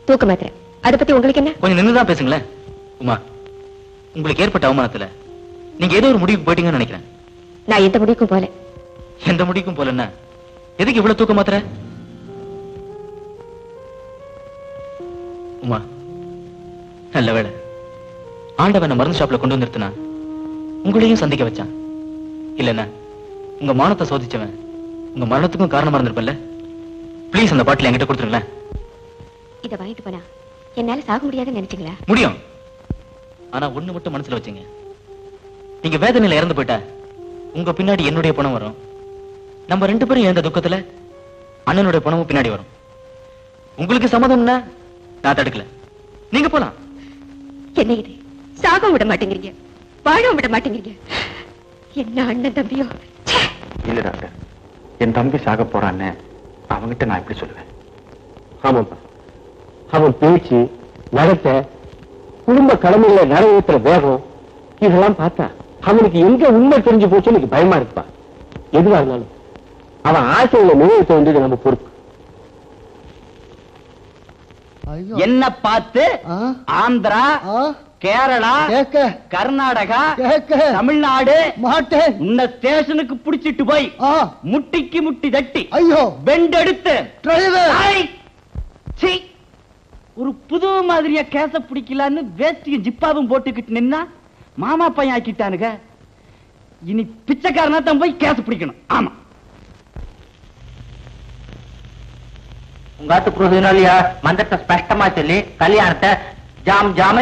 தூக்க மாத்திரை. அதை பத்தி உங்களுக்கு என்ன? கொஞ்சம் நின்னுதான் பேசுங்களேன். உமா, உங்களுக்கு ஏற்பட்ட அவமானத்துல நீங்க ஏதோ ஒரு முடிவுக்கு போயிட்டீங்கன்னு நினைக்கிறேன். நான் எந்த முடிவுக்கும் போல. எந்த முடிவுக்கும் போலன்னா எதுக்கு இவ்வளவு தூக்க மாத்திரை? உமா, நல்ல வேளை ஆண்டவன் மருந்து ஷாப்ல கொண்டு வந்துருத்துனா உங்களையும் சந்திக்க வச்சான். இல்லன்னா உங்க மானத்தை சோதிச்சவன் உங்க மரணத்துக்கும் காரணமா இருந்திருப்பல்ல. பிளீஸ் அந்த பாட்டில் என்கிட்ட கொடுத்துருங்களேன். இதை வாங்கிட்டு போனா என்னால சாக முடியாதுன்னு நினைச்சீங்களா? முடியும். ஆனா ஒண்ணு மட்டும் மனசுல வச்சுங்க, நீங்க வேதனையில இறந்து போயிட்டா உங்க பின்னாடி என்னுடைய பணம் வரும். நம்ம 2 பேரும் இழந்த துக்கத்துல அண்ணனுடைய பணமும் பின்னாடி வரும். உங்களுக்கு சம்மதம்னா நான் தடுக்கல, நீங்க போலாம். என்ன இது? சாக விட மாட்டேங்கிறீங்க, வாழ விட மாட்டேங்கிறீங்க. என்ன அண்ணன் தம்பியோ? இல்ல டாக்டர், என் தம்பி சாக போறான்னு அவங்கிட்ட நான் எப்படி சொல்லுவேன்? ஆமாப்பா, அவன் பேச்சு, நடத்த, குடும்ப கடமையில நிறைவேற்ற வேகம், இதெல்லாம் பார்த்தா அவனுக்கு எங்க உண்மை தெரிஞ்சு போச்சுன்னு எனக்கு பயமா இருக்குப்பா. எதுவா இருந்தாலும் அவன் ஆசையில நிறைவேற்ற வேண்டியது நம்ம பொறுப்பு. என்ன பார்த்து ஆந்திரா, கேரளா, கர்நாடகா, தமிழ்நாடு மாட்டேன் உன்னை ஸ்டேஷனுக்கு புடிச்சிட்டு போய் முட்டிக்கு முட்டி தட்டி ஐயோ பெண்டெடுத்து ஒரு புது மாதிரியா கேச பிடிக்கலான்னு வேஸ்டியும் ஜிப்பாவும் போட்டுக்கிட்டு நின்னா மாமா பையன் ஆக்கிட்டானுங்க. இனி பிச்சைக்காரனா தான் போய் கேச பிடிக்கணும். ஆமா, உங்காத்து புரியுதுனாலியா மந்திரத்தை ஸ்பஷ்டமா சொல்லி கல்யாணத்தை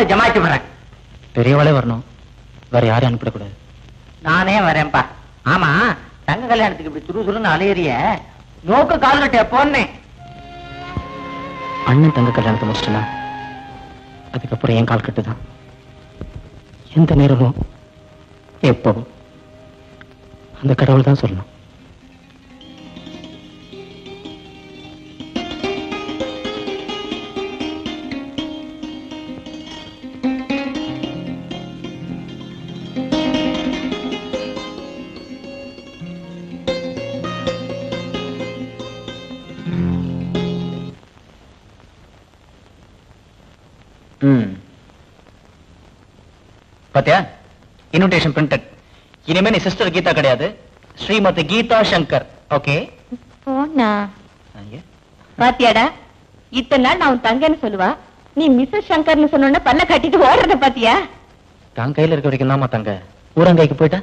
ஜமாய்ச்சி விடுறேன். பெரியவாளே வரணும், வேற யாரையும் அனுப்பிடக்கூடாது. நானே வரேன்பா. ஆமா, தங்க கல்யாணத்துக்கு இப்படி சுறுசுறுன்னு அலையறிய நோக்கு கால் கட்டிய போனேன். அண்ணன் தங்க கல்யாணத்தை முடிச்சிட்டா அதுக்கப்புறம் என் கால் கட்டுதான். எந்த நேரமும் எப்பவும் அந்த கடவுள் தான் சொல்லணும். பாத்தியா, இன்விடேஷன் பிரிண்டட். இனிமே நீ சிஸ்டர் கீதா கிடையாது, ஸ்ரீமதி கீதா சங்கர். ஓகே? பாத்தியாடா, இத்தனை நாள் நான் உன் தங்கன்னு சொல்லுவா, நீ மிஸ்ஸஸ் சங்கர்னு சொன்ன பல்ல கட்டிட்டு ஓடுறத பாத்தியா? தான் கையில இருக்க வரைக்கும் தாமா தங்க, ஊரங்கைக்கு போயிட்டா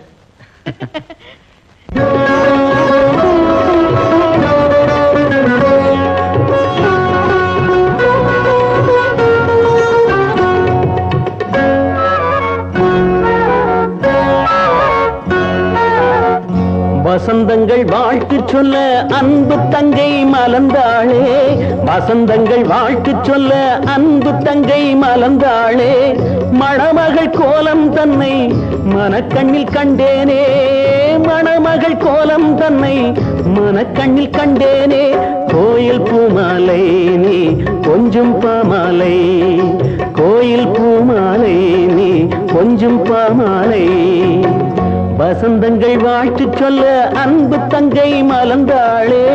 வசந்தங்கள் வாழ்த்து சொல்ல அன்பு தங்கை மலர்ந்தாளே, வசந்தங்கள் வாழ்த்து சொல்ல அன்பு தங்கை மலர்ந்தாளே, மணமகள் கோலம் தன்னை மனக்கண்ணில் கண்டேனே, மணமகள் கோலம் தன்னை மனக்கண்ணில் கண்டேனே, கோயில் பூமாலை நீ கொஞ்சம் பாமாலை, கோயில் பூமாலை நீ கொஞ்சம் பாமாலை, வசந்தங்கள் வாழ்த்து சொல்ல அன்பு தங்கை மலர்ந்தாளே.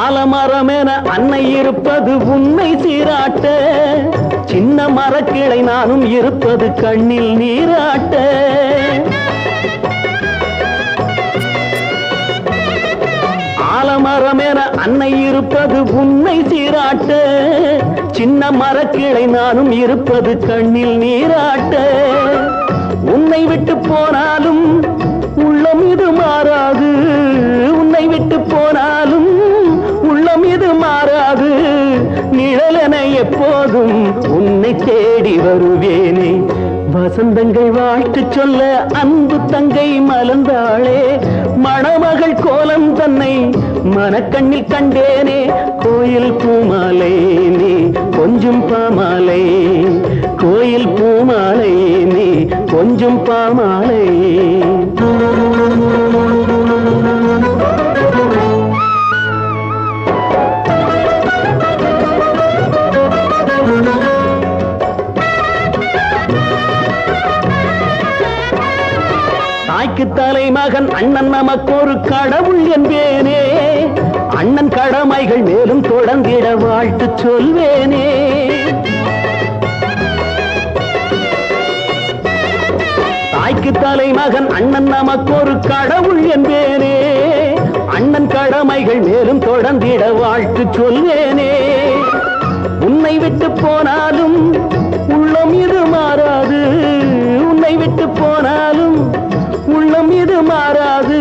ஆலமரமென அன்னை இருப்பது உன்னை சீராட்ட, சின்ன மரக்கிளை நானும் இருப்பது கண்ணில் நீராட்ட, ஆலமரமென அன்னை இருப்பது உன்னை சீராட்ட, சின்ன மரக்கிளை நானும் இருப்பது கண்ணில் நீராட்ட, உன்னை விட்டு போனாலும் உள்ளம் இது மாறாது, உன்னை விட்டு போனாலும் உள்ளம் இது மாறாது, நிழலென எப்போதும் உன்னை தேடி வருவேனே, வசந்தங்கள் வாழ்த்து சொல்ல அன்பு தங்கை மலர்ந்தாளே, மணமகள் கோலம் தன்னை மனக்கண்ணில் கண்டேனே, கோயில் பூமாலை நீ கொஞ்சம் பாமாலை, கோயில் பூமாலை நீ கொஞ்சம் பாமாலை. தாய்க்கு தலைமகன் அண்ணன் நமக்கு ஒரு கடவுள் என்பேனே, அண்ணன் கடமைகள் மேலும் தொடர்ந்திட வாழ்த்து சொல்வேனே, தாய்க்கு தலைமகன் அண்ணன் நமக்கு ஒரு கடவுள் என்பேனே. அண்ணன் கடமைகள் மேலும் தொடர்ந்திட வாழ்த்து சொல்வேனே. உன்னை விட்டு போனாலும் உள்ளம் இது மாறாது, உன்னை விட்டு போனாலும் உள்ளம் இது மாறாது.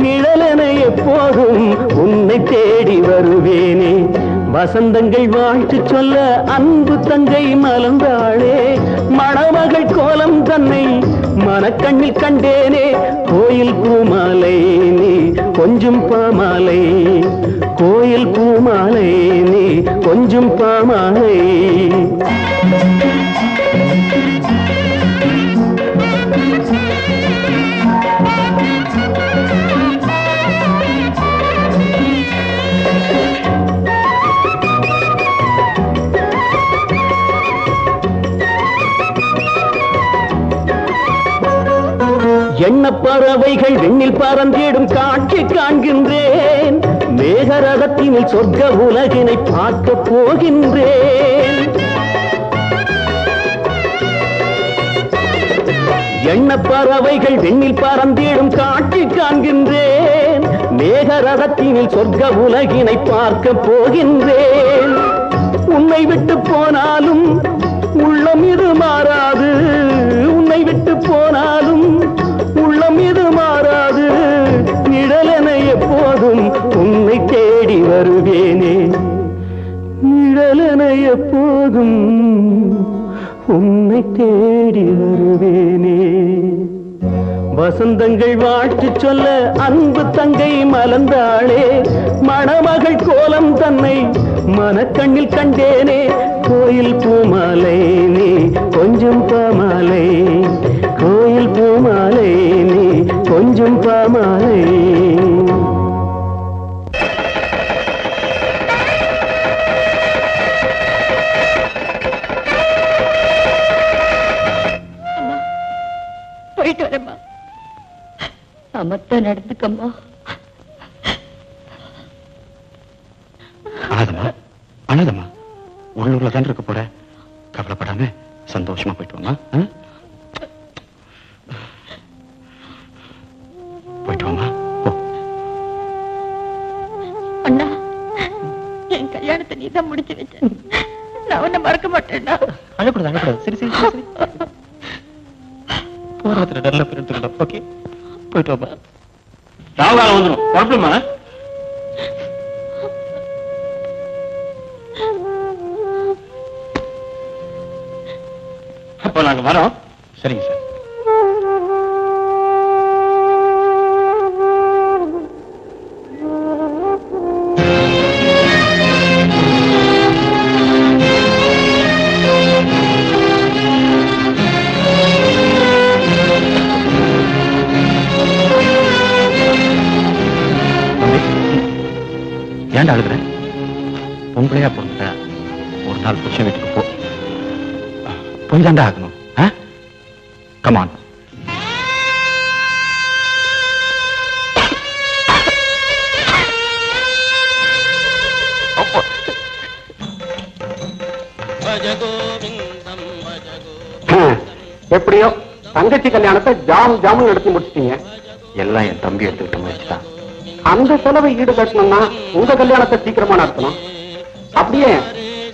நிழலென எப்போதும் உன்னை தேடி வருவேனே. வசந்தங்கள் வாழ்த்து சொல்ல அன்பு தங்கை மலர்ந்தாளே. மணமகள் கோலம் தன்னை மனக்கண்ணில் கண்டேனே. கோயில் பூமாலை நீ கொஞ்சம் பாமாலை, கோயில் பூமாலை நீ கொஞ்சம் பாமாலை. எண்ணப்பறவைகள் விண்ணில் பறந்திடும் காட்சி காண்கின்றேன். மேகரதத்தினில் சொர்க்க உலகினை பார்க்க போகின்றேன். எண்ணப்பறவைகள் விண்ணில் பறந்திடும் காட்சி காண்கின்றேன். மேகரதத்தினில் சொர்க்க உலகினை பார்க்க போகின்றேன். உன்னை விட்டு போனாலும் உள்ளம் இது மாறாது, உன்னை விட்டு போனாலும் உள்ளம் இது மாறாது. நிழலென எப்போதும் உன்னை தேடி வருவேனே. நிழலென எப்போதும் உன்னை தேடி வருவேனே. வசந்தங்கள் வாழ்த்து சொல்ல அன்பு தங்கை மலர்ந்தாளே. மணமகள் கோலம் தன்னை மனக்கண்ணில் கண்டேனே. கோயில் பூமாலை நீ கொஞ்சம் பாமாலை, கோயில் பூமாலை நீ கொஞ்சம் பாமாலை. போயிட்டு வரேம்மா. சமத்த நடந்துக்கம்மா. அழாதம்மா, அழாதம்மா. உள்ளூர்ல தான் இருக்க போற, கவலைப்படாம சந்தோஷமா போயிட்டு வாமா. போயிட்டு வாமா. அண்ணா, என் கல்யாணத்தை நீ தான் முடிச்சு வச்ச. நான் உன்னை மறக்க மாட்டேன்னா. அழக்கூடாது, அழக்கூடாது. சரி சரி சரி. போறதுல டர்ல போயிட்டு. ஓகே, போயிட்டு வாமா. ராவகாலம் வந்துடும், குழப்பமா? அப்போ நாங்க வரோம். சரிங்க சார். ஏன்டா அழுகுறேன்? பொம்பளையா பொண்ணு ஒரு நாள் புருஷன் வீட்டுக்கு போ, போய் தாண்டா ஆகணும். கமான். எப்படியோ தங்கச்சி கல்யாணத்தை ஜாம் ஜாமுன் எடுத்து முடிச்சிட்டீங்க. எல்லாம் என் தம்பி எடுத்துக்கிட்ட முயற்சி தான். அந்த செலவை ஈடுகட்டணும்னா உங்க கல்யாணத்தை சீக்கிரமா நடத்தணும். அப்படியே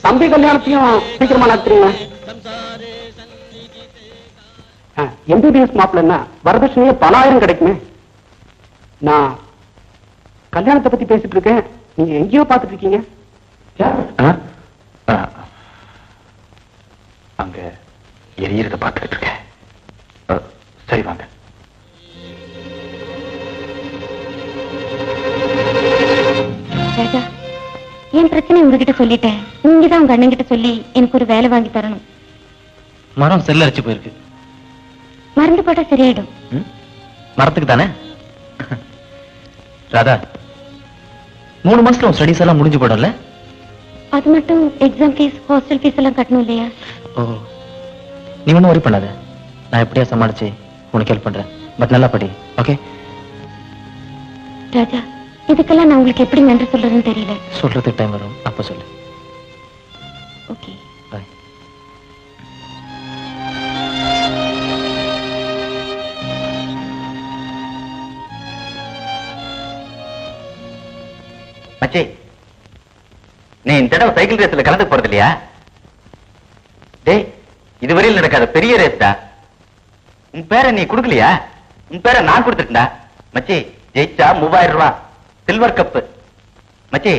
தம்பி கல்யாணத்தையும் சீக்கிரமா நடத்துறீங்க. எம்பிபிஎஸ் மாப்பிள்ளன்னா வரதட்சணையே பல ஆயிரம் கிடைக்குமே. நான் கல்யாணத்தை பத்தி பேசிட்டு இருக்கேன், நீங்க எங்கேயோ பாத்துட்டு இருக்கீங்க. அங்க எரியறத பாத்துக்கிட்டு இருக்கேன். சரி வாங்க. ராஜா, என் பிரச்சனை உங்ககிட்ட சொல்லிட்டேன். நீங்க தான் உங்க அண்ணன் கிட்ட சொல்லி எனக்கு ஒரு வேலை வாங்கி தரணும். மரம் செல்ல அரைச்சு போயிருக்கு. மருந்து போட்டா சரியாயிடும். மரத்துக்கு தானே? ராதா, 3 மாசத்துல உன் ஸ்டடிஸ் எல்லாம் முடிஞ்சு போடும்ல? அது மட்டும் எக்ஸாம் ஃபீஸ், ஹாஸ்டல் ஃபீஸ் எல்லாம் கட்டணும் இல்லையா? ஓ, நீ ஒன்னும் வரி பண்ணாத. நான் எப்படியா சமாளிச்சு உனக்கு ஹெல்ப் பண்றேன். பட் நல்லா படி, ஓகே? ராஜா, இதுக்கெல்லாம் நான் உங்களுக்கு எப்படி நன்றி சொல்றதுன்னு தெரியல. சொல்றதுக்கு டைம் வரும், அப்ப சொல்லு. ஓகே, பாய். மச்சி, நீ இந்த தடவை சைக்கிள் ரேஸ்ல கலந்து போறது இல்லையா? டேய், இதுவரையில் நடக்காத பெரிய ரேஸ்டா. உன் பேரை நீ கொடுக்கலையா? உன் பேரை நான் கொடுத்துட்டா. மச்சி, ஜெயிச்சா 3000 ரூபாய் சில்வர் கப்பு. மச்சி,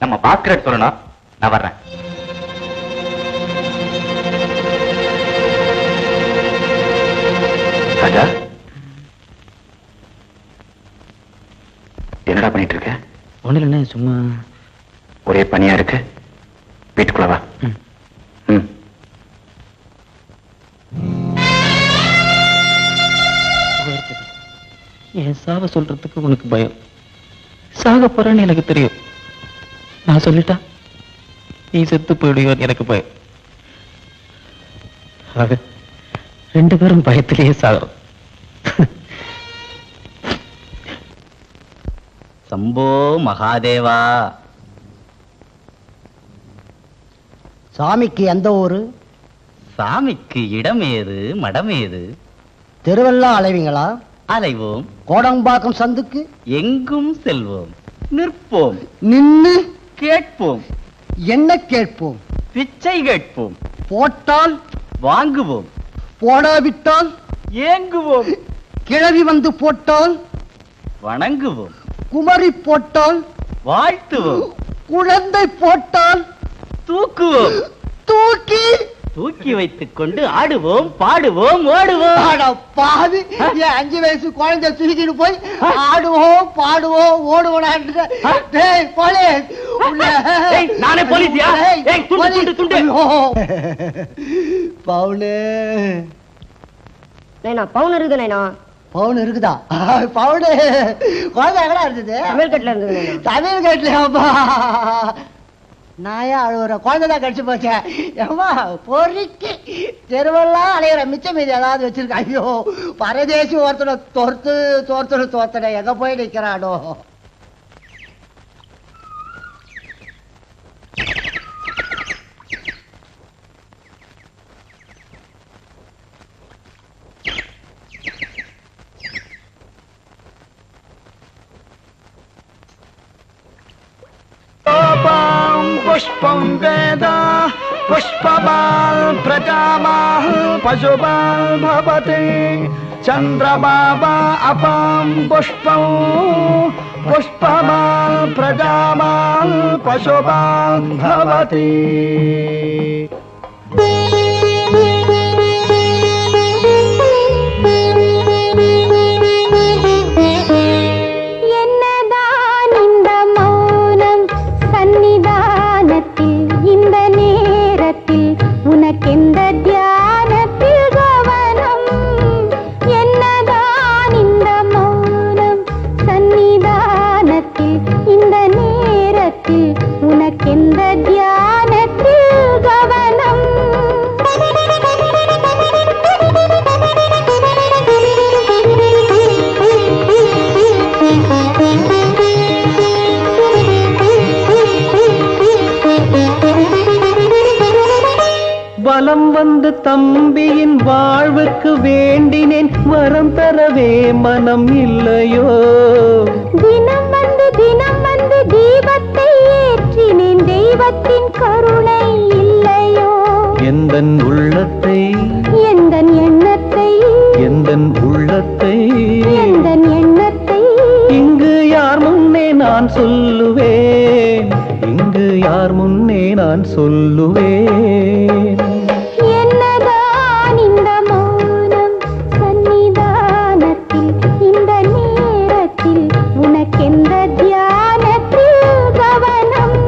நம்ம பாஸ்கரட் சொல்லணும். நான் வர்றேன். ராஜா, என்னடா பண்ணிட்டு இருக்க? ஒண்ணு இல்லைண்ணே, சும்மா ஒரே பனியா இருக்கு. வீட்டுக்குள்ள வா. என் சாவ சொல்றதுக்கு உனக்கு பயம். சாக போறேன்னு எனக்கு தெரியும். நான் சொல்லிட்டா நீ செத்து போயிடுவோன்னு எனக்கு பயம். ஆக 2 பேரும் பயத்திலேயே சாகிறோம். சம்போ மகாதேவா. சாமிக்கு எந்த ஊரு? சாமிக்கு இடமேது மடமேது? தெருவெல்லாம் அலைவீங்களா? அலைவோம். கோடம்பாக்கம் சந்துக்கு எங்கும் செல்வோம். நிற்போம். நின்னு கேட்போம். என்ன கேட்போம்? பிச்சை கேட்போம். போட்டால் வாங்குவோம். போடாவிட்டால் ஏங்குவோம். கிழவி வந்து போட்டால் வணங்குவோம். குமரி போட்டால் வாழ்த்துவோம். குழந்தை போட்டால் தூக்குவோம். தூக்கி தூக்கி வைத்துக் கொண்டு ஆடுவோம், பாடுவோம், ஓடுவோம். பாவி, 5 வயசு குழந்தை தூக்கிட்டு போய் ஆடுவோம், பாடுவோம், ஓடுவோம். நானே போலீஸியா? பவுனு பவுன் இருக்குது நைனா. பவுன் இருக்குதா? பவுனு குழந்தை எங்கடா இருந்தது? தமிழ்கட்டில இருந்தது. தமிழ்கட்டிலப்பா நாயா அழுகுற குழந்தைதான் கடிச்சு போச்சேன். ஏமா பொறிக்கு தெருவெல்லாம் அலையிற மிச்சம் மீது ஏதாவது வச்சிருக்க. ஐயோ, பரதேசி ஒருத்தனை தோர்த்தனை எங்க போய் நிக்கிறானோ. पुष्पं वेद पुष्पवान् प्रजामाः पशुवान् भवति चन्द्रबाबा अपां पुष्पं पुष्पवान् प्रजामान् पशुवान् भवति. வலம் வந்து தம்பியின் வாழ்வுக்கு வேண்டினேன், வரம் தரவே மனம் இல்லையோ? தினம் வந்து தீபத்தை ஏற்றினேன், தெய்வத்தின் கருணை இல்லையோ? எந்தன் உள்ளத்தை எந்தன் எண்ணத்தை எந்தன் உள்ளத்தை எந்தன் எண்ணத்தை இங்கு யார் முன்னே நான் சொல்லுவேன், இங்கு யார் முன்னே நான் சொல்லுவேன். என்னதான் இந்த மௌனம் சன்னிதானத்தில், இந்த நேரத்தில் உனக்கெந்த தியானத்தில் கவனம்?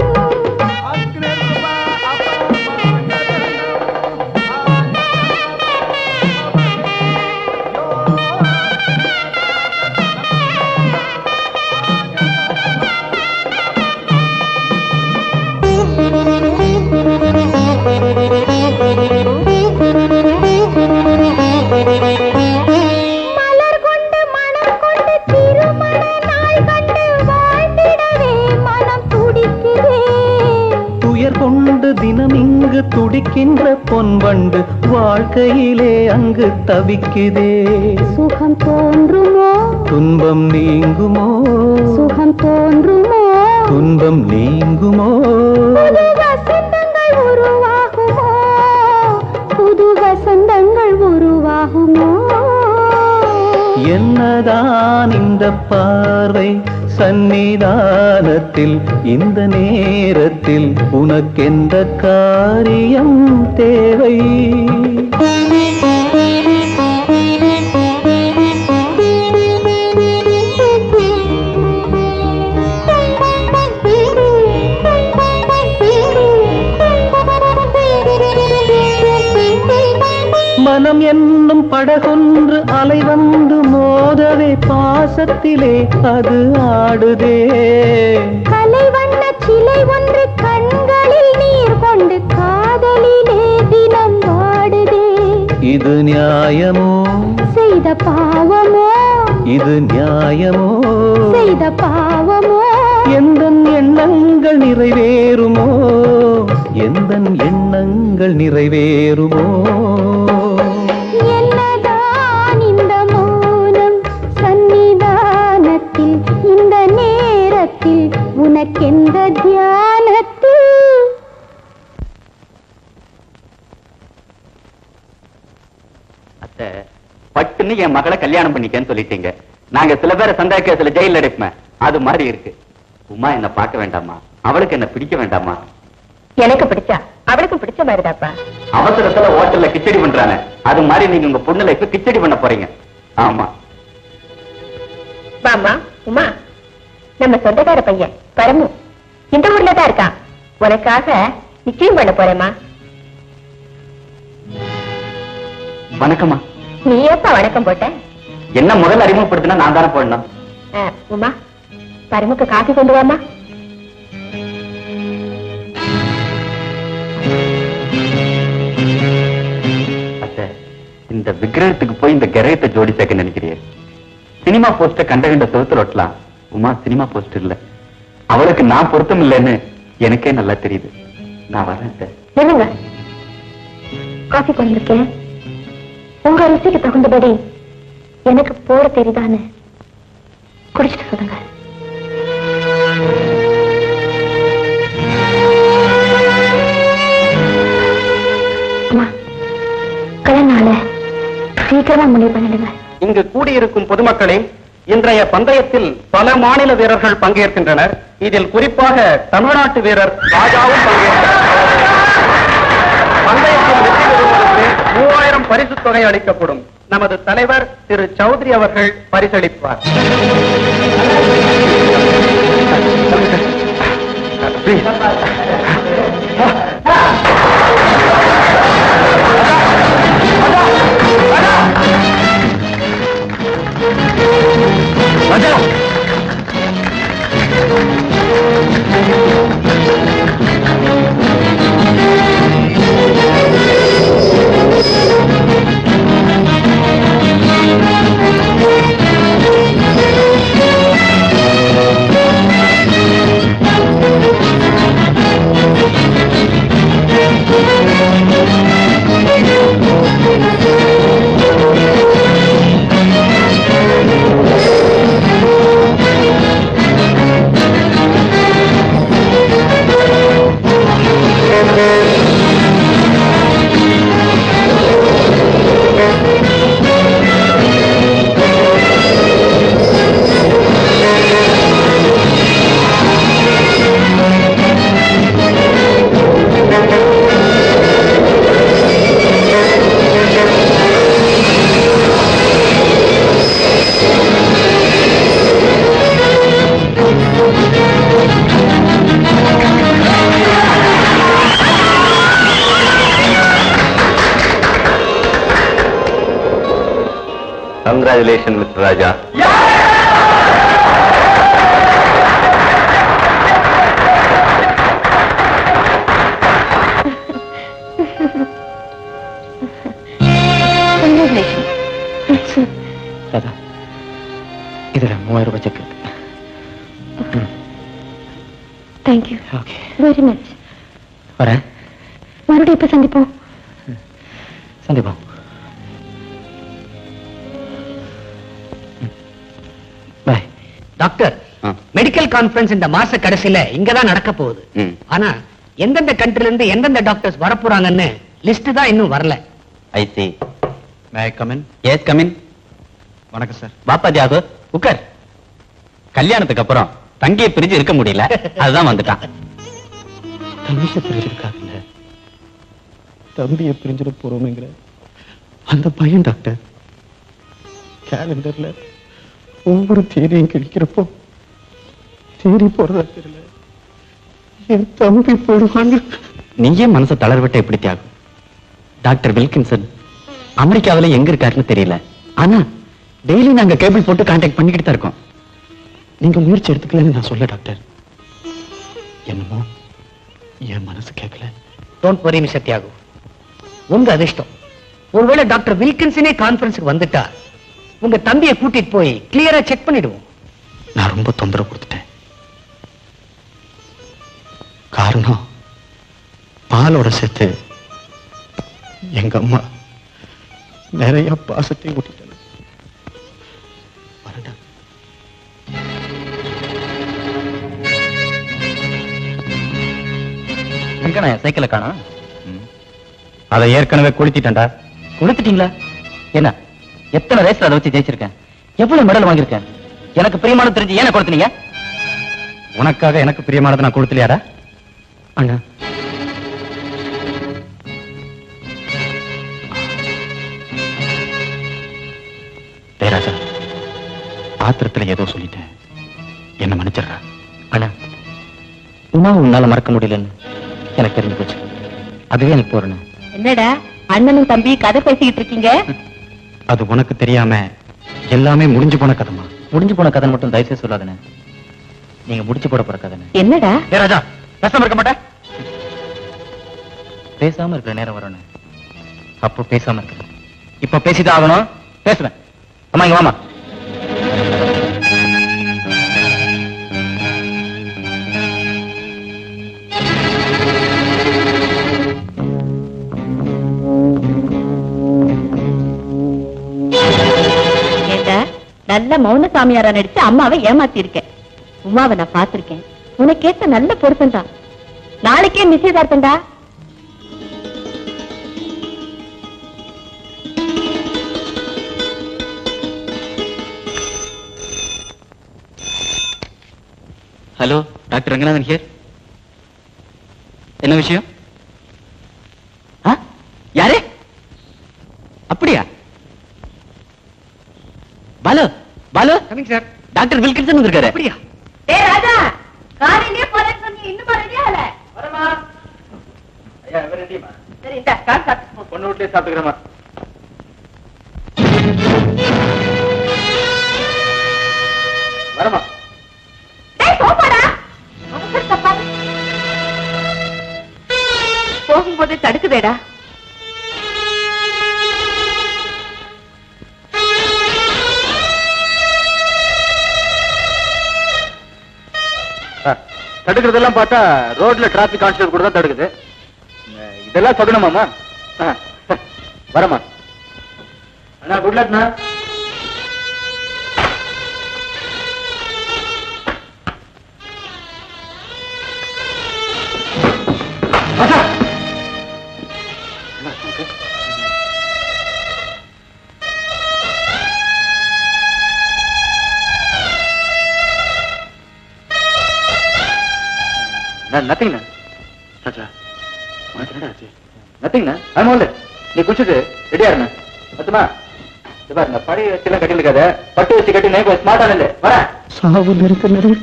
மலர் கொண்டு மனம் கொண்டு திருமண நாள் கண்டு வாழ்ந்திடவே மனம் துடிக்குதே. துயர் கொண்டு தினம் இங்கு துடிக்கின்ற பொன்வண்டு வாழ்க்கையிலே அங்கு தவிக்குதே. சுகம் தோன்றுமோ துன்பம் நீங்குமோ? சுகம் தோன்றுமோ? துன்பம் நீங்குமோ? புது வசந்தங்கள் உருவாகுமோ? புது வசந்தங்கள் உருவாகுமோ? என்னதான் இந்த பார்வை சந்நிதானத்தில், இந்த நேரத்தில் உனக்கெந்த காரியம் தேவை? மனம் என்னும் படகொன்று அலை வந்து மோதவே, பாசத்திலே அது ஆடுதே. கலை வண்ண சிலை ஒன்று கண்களில் நீர் கொண்டு காதலிலே தினம் வாடுதே. இது நியாயமோ? செய்த பாவமோ? இது நியாயமோ? செய்த பாவமோ? எந்தன் எண்ணங்கள் நிறைவேறுமோ? எந்தன் எண்ணங்கள் நிறைவேறுமோ? என்னதான் இந்த மௌனம் சந்நிதானத்தில், இந்த நேரத்தில் உனக்கெந்த தியானத்தில்? அத்தை, பட்டுன்னு என் மகளை கல்யாணம் பண்ணிக்கன்னு சொல்லிட்டீங்க. நாங்க சில பேரை சந்தேக கேஸ்ல ஜெயில அடைப்போம். அது மாதிரி இருக்கு. உமா என்ன பார்க்க வேண்டாமா? அவளுக்கு என்ன பிடிக்க வேண்டாமா? எனக்கு பிடிச்சா அவளுக்கும் பிடிச்ச மாதிரிதாப்பா. அவசரத்துல ஹோட்டல்ல கிச்சடி பண்றானே, அது மாதிரி நீங்க உங்க பொண்ணு லைஃப் கிச்சடி பண்ண போறீங்க. ஆமா மாமா, உமா, நம்ம சொந்தக்கார பையன் பரமு இந்த ஊர்ல தான் இருக்கான். உனக்காக நிச்சயம் பண்ண போறேம்மா. வணக்கம்மா. நீ எப்ப வணக்கம் போட்ட? என்ன முதல்ல அறிமுகப்படுத்தினா நான் தானே போடணும். உமா, பரமுக்கு காஃபி கொண்டு வாமா. அத்தை, இந்த விக்கிரகத்துக்கு போய் இந்த கிரகத்தை ஜோடி சேர்க்க நினைக்கிறீங்க. சினிமா போஸ்டர் கண்ட கண்ட செவுத்துல ஒட்டலாம். உமா சினிமா போஸ்டர் இல்ல. அவளுக்கு நான் பொருத்தம் இல்லைன்னு எனக்கே நல்லா தெரியுது. நான் வரேன். என்னங்க காஃபி கொண்டு இருக்கேன். உங்க ருசிக்கு தகுந்தபடி எனக்கு போட தெரியுதான்னு குடிச்சிட்டு சொல்லுங்க. அம்மா, கல்யாண சீக்கிரமா முடிவு பண்ணிடுங்க. இங்கு கூடியிருக்கும் பொதுமக்களே, இன்றைய பந்தயத்தில் பல மாநில வீரர்கள் பங்கேற்கின்றனர். இதில் குறிப்பாக தமிழ்நாட்டு வீரர் ராஜாவும் பங்கேற்கிறார். பந்தயத்தில் வெற்றி பெறுவதற்கு 3000 பரிசு தொகை அளிக்கப்படும். நமது தலைவர் திரு சௌத்ரி அவர்கள் பரிசளிப்பார். Congratulations, Mr. Raja. ராதா, இதுல 3000 ரூபாய் செக் இருக்கு. Thank you okay, very much. வரேன். மறுபடியும் இப்ப சந்திப்போம். சந்திப்போம். பாய். டாக்டர், மெடிக்கல் கான்ஃபரன்ஸ் இந்த மாச கடைசியில இங்கதான் நடக்க போகுது. ஆனா எந்தெந்த கண்ட்ரில இருந்து எந்தெந்த டாக்டர்ஸ் வரப்போறாங்கன்னு லிஸ்ட் தான் இன்னும் வரல. ஐ see. May I come in? Yes, come in. வணக்கம் சார். பாப்பா தியாகு உட்கார். கல்யாணத்துக்கு அப்புறம் தங்கியை பிரிஞ்சு இருக்க முடியல, அதுதான் வந்துட்டான். தம்பியை பிரிஞ்சிருக்காருல்ல, தம்பியை பிரிஞ்சிட போறோம்ங்கிற அந்த பையன் டாக்டர் கேலண்டர்ல ஒவ்வொரு தேதியும் கிழிக்கிறப்போ தேடி போறதா தெரியல, என் தம்பி போடுவாங்க. நீயே மனசை தளர்விட்ட எப்படி தியாகு? டாக்டர் வில்கின்சன் அமெரிக்காவில எங்க இருக்காருன்னு தெரியல, ஆனா டெய்லி நாங்க கேபிள் போட்டு கான்டாக்ட் பண்ணிக்கிட்டு தான் இருக்கோம். நீங்க முயற்சி எடுத்துக்கலன்னு நான் சொல்ல டாக்டர், என்னமோ என் மனசு கேட்கல. டோன்ட் வரி மிஸ்டர் தியாகு, உங்க அதிர்ஷ்டம். ஒருவேளை டாக்டர் வில்கின்சனே கான்ஃபரன்ஸுக்கு வந்துட்டா உங்க தம்பியை கூட்டிட்டு போய் கிளியரா செக் பண்ணிடுவோம். நான் ரொம்ப தொந்தரவு கொடுத்துட்டேன். காரணம் பாலோட சேர்த்து எங்க அம்மா நிறைய பாசத்தை ஊட்டிட்டாங்க. எங்கண்ணா சைக்கிளை காணோம்? அதை ஏற்கனவே கொளுத்திட்டேன்டா. கொளுத்திட்டீங்களா? என்ன எத்தனை ரேஸ்ல அதை வச்சு ஜெயிச்சிருக்கேன், எவ்வளவு மெடல் வாங்கியிருக்கேன். எனக்கு பிரியமானது தெரிஞ்சு ஏன் கொளுத்துனீங்க? உனக்காக எனக்கு பிரியமானது நான் கொடுத்துலையாடா? அண்ணா ராஜா, ஆத்திரத்துல ஏதோ சொல்லிட்டேன், என்ன மன்னிச்சிடுறா. அண்ணா உமாவை உன்னால மறக்க முடியலன்னு எனக்கு தெரிஞ்சு போச்சு, அதுவே எனக்கு போறேன். என்னடா அண்ணனும் தம்பி கதை பேசிக்கிட்டு இருக்கீங்க? அது உனக்கு தெரியாம எல்லாமே முடிஞ்சு போன கதைமா. முடிஞ்சு போன கதை மட்டும் தயவுசெய்து சொல்லாதனே, நீங்க முடிச்சு போட போற கதை. என்னடா ராஜா பேசாம இருக்க மாட்டேன். பேசாம இருக்கிற நேரம் வரணும், அப்போ பேசாம இருக்கிறேன். இப்ப பேசிதான் ஆகணும், பேசுவேன். அம்மா இங்க வாமா. நல்ல மௌன சாமியாரா நடிச்சு அம்மாவை ஏமாத்தி இருக்கேன். உமாவை நான் பார்த்திருக்கேன், உனக்கேத்த நல்ல பொருத்தம் தான். நாளைக்கே நிச்சயதார்த்தம்டா. Hello, doctor Ranganathan here. என்ன விஷயம்? யாரு? அப்படியா? Balu Balu coming sir. Doctor Wilkinson வந்திருக்காரு. அப்படியா? ஏய் ராஜா, காலையிலே போறேன்னு சொன்னீங்க, இன்னும் ரெடியா இல்ல? வரமா ஐயா, ரெடிமா? சரி இந்த கால் சாப்பிட்டு பொண்ணு வீட்லயே சாப்பிட்டுக்கிறேமா. வரமா? டேய் சோப்பாடா, அவசர தப்பாது. போகும்போது தடுக்குதேடா. தடுக்கிறதெல்லாம் பார்த்தா ரோட்ல டிராபிக் கான்ஸ்டபிள் கூட தான் தடுக்குது. இதெல்லாம் சொல்லணுமாமா? வரமா அண்ணா, குட் லக்ண்ணா. நத்திங்ண்ணா. ராஜா உனக்கு என்னடா ஆச்சு? நத்திங்ண்ணா, ஐம் ஆல் ரைட். நீ குடிச்சிட்டு ரெடியா இருண்ணா. மொத்தமா பாருங்க, பழைய வச்சுலாம் கட்டிருக்காத, பட்டு வச்சு கட்டி கொஞ்சம் ஸ்மார்ட்டான இல்லை. வர சாவு நெருக்க நெருங்க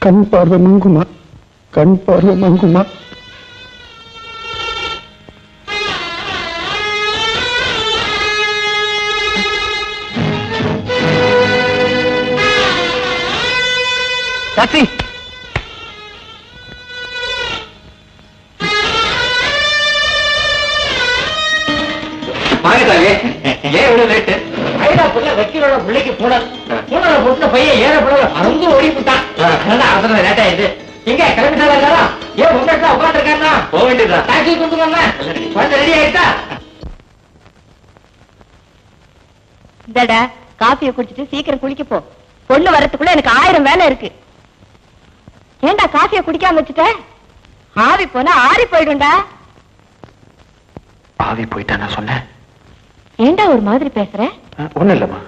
கண் பார்வை மங்குமா, கண் பார்வை மங்குமா. டாக்ஸி. ஏன் இவ்வளவு லேட்டு? ஐடாப்புல வக்கீலோட பிள்ளைக்கு பூனல் போட்டு பையன் ஏற போட அறந்து ஓடி போட்டான். அவசரம் லேட் ஆயிடுது. எங்க கிளம்பிட்டாரா எல்லாரும்? ஏன் உங்கள்கிட்ட உட்காந்து இருக்காங்க? போக வேண்டியதா? டாக்ஸி கொடுத்துருவாங்க. வந்து ரெடி ஆயிட்டா? இந்தடா காப்பியை குடிச்சிட்டு சீக்கிரம் குளிக்க போ. பொண்ணு வரத்துக்குள்ள எனக்கு 1000 வேலை இருக்கு. ஏண்டா காஃபியை குடிக்காம வச்சுட்ட? ஆவி போனா ஆறி போயிடும்டா. ஆவி போயிட்டா நான் சொன்னேன். ஏண்டா ஒரு மாதிரி பேசுற? ஒண்ணும் இல்லம்மா.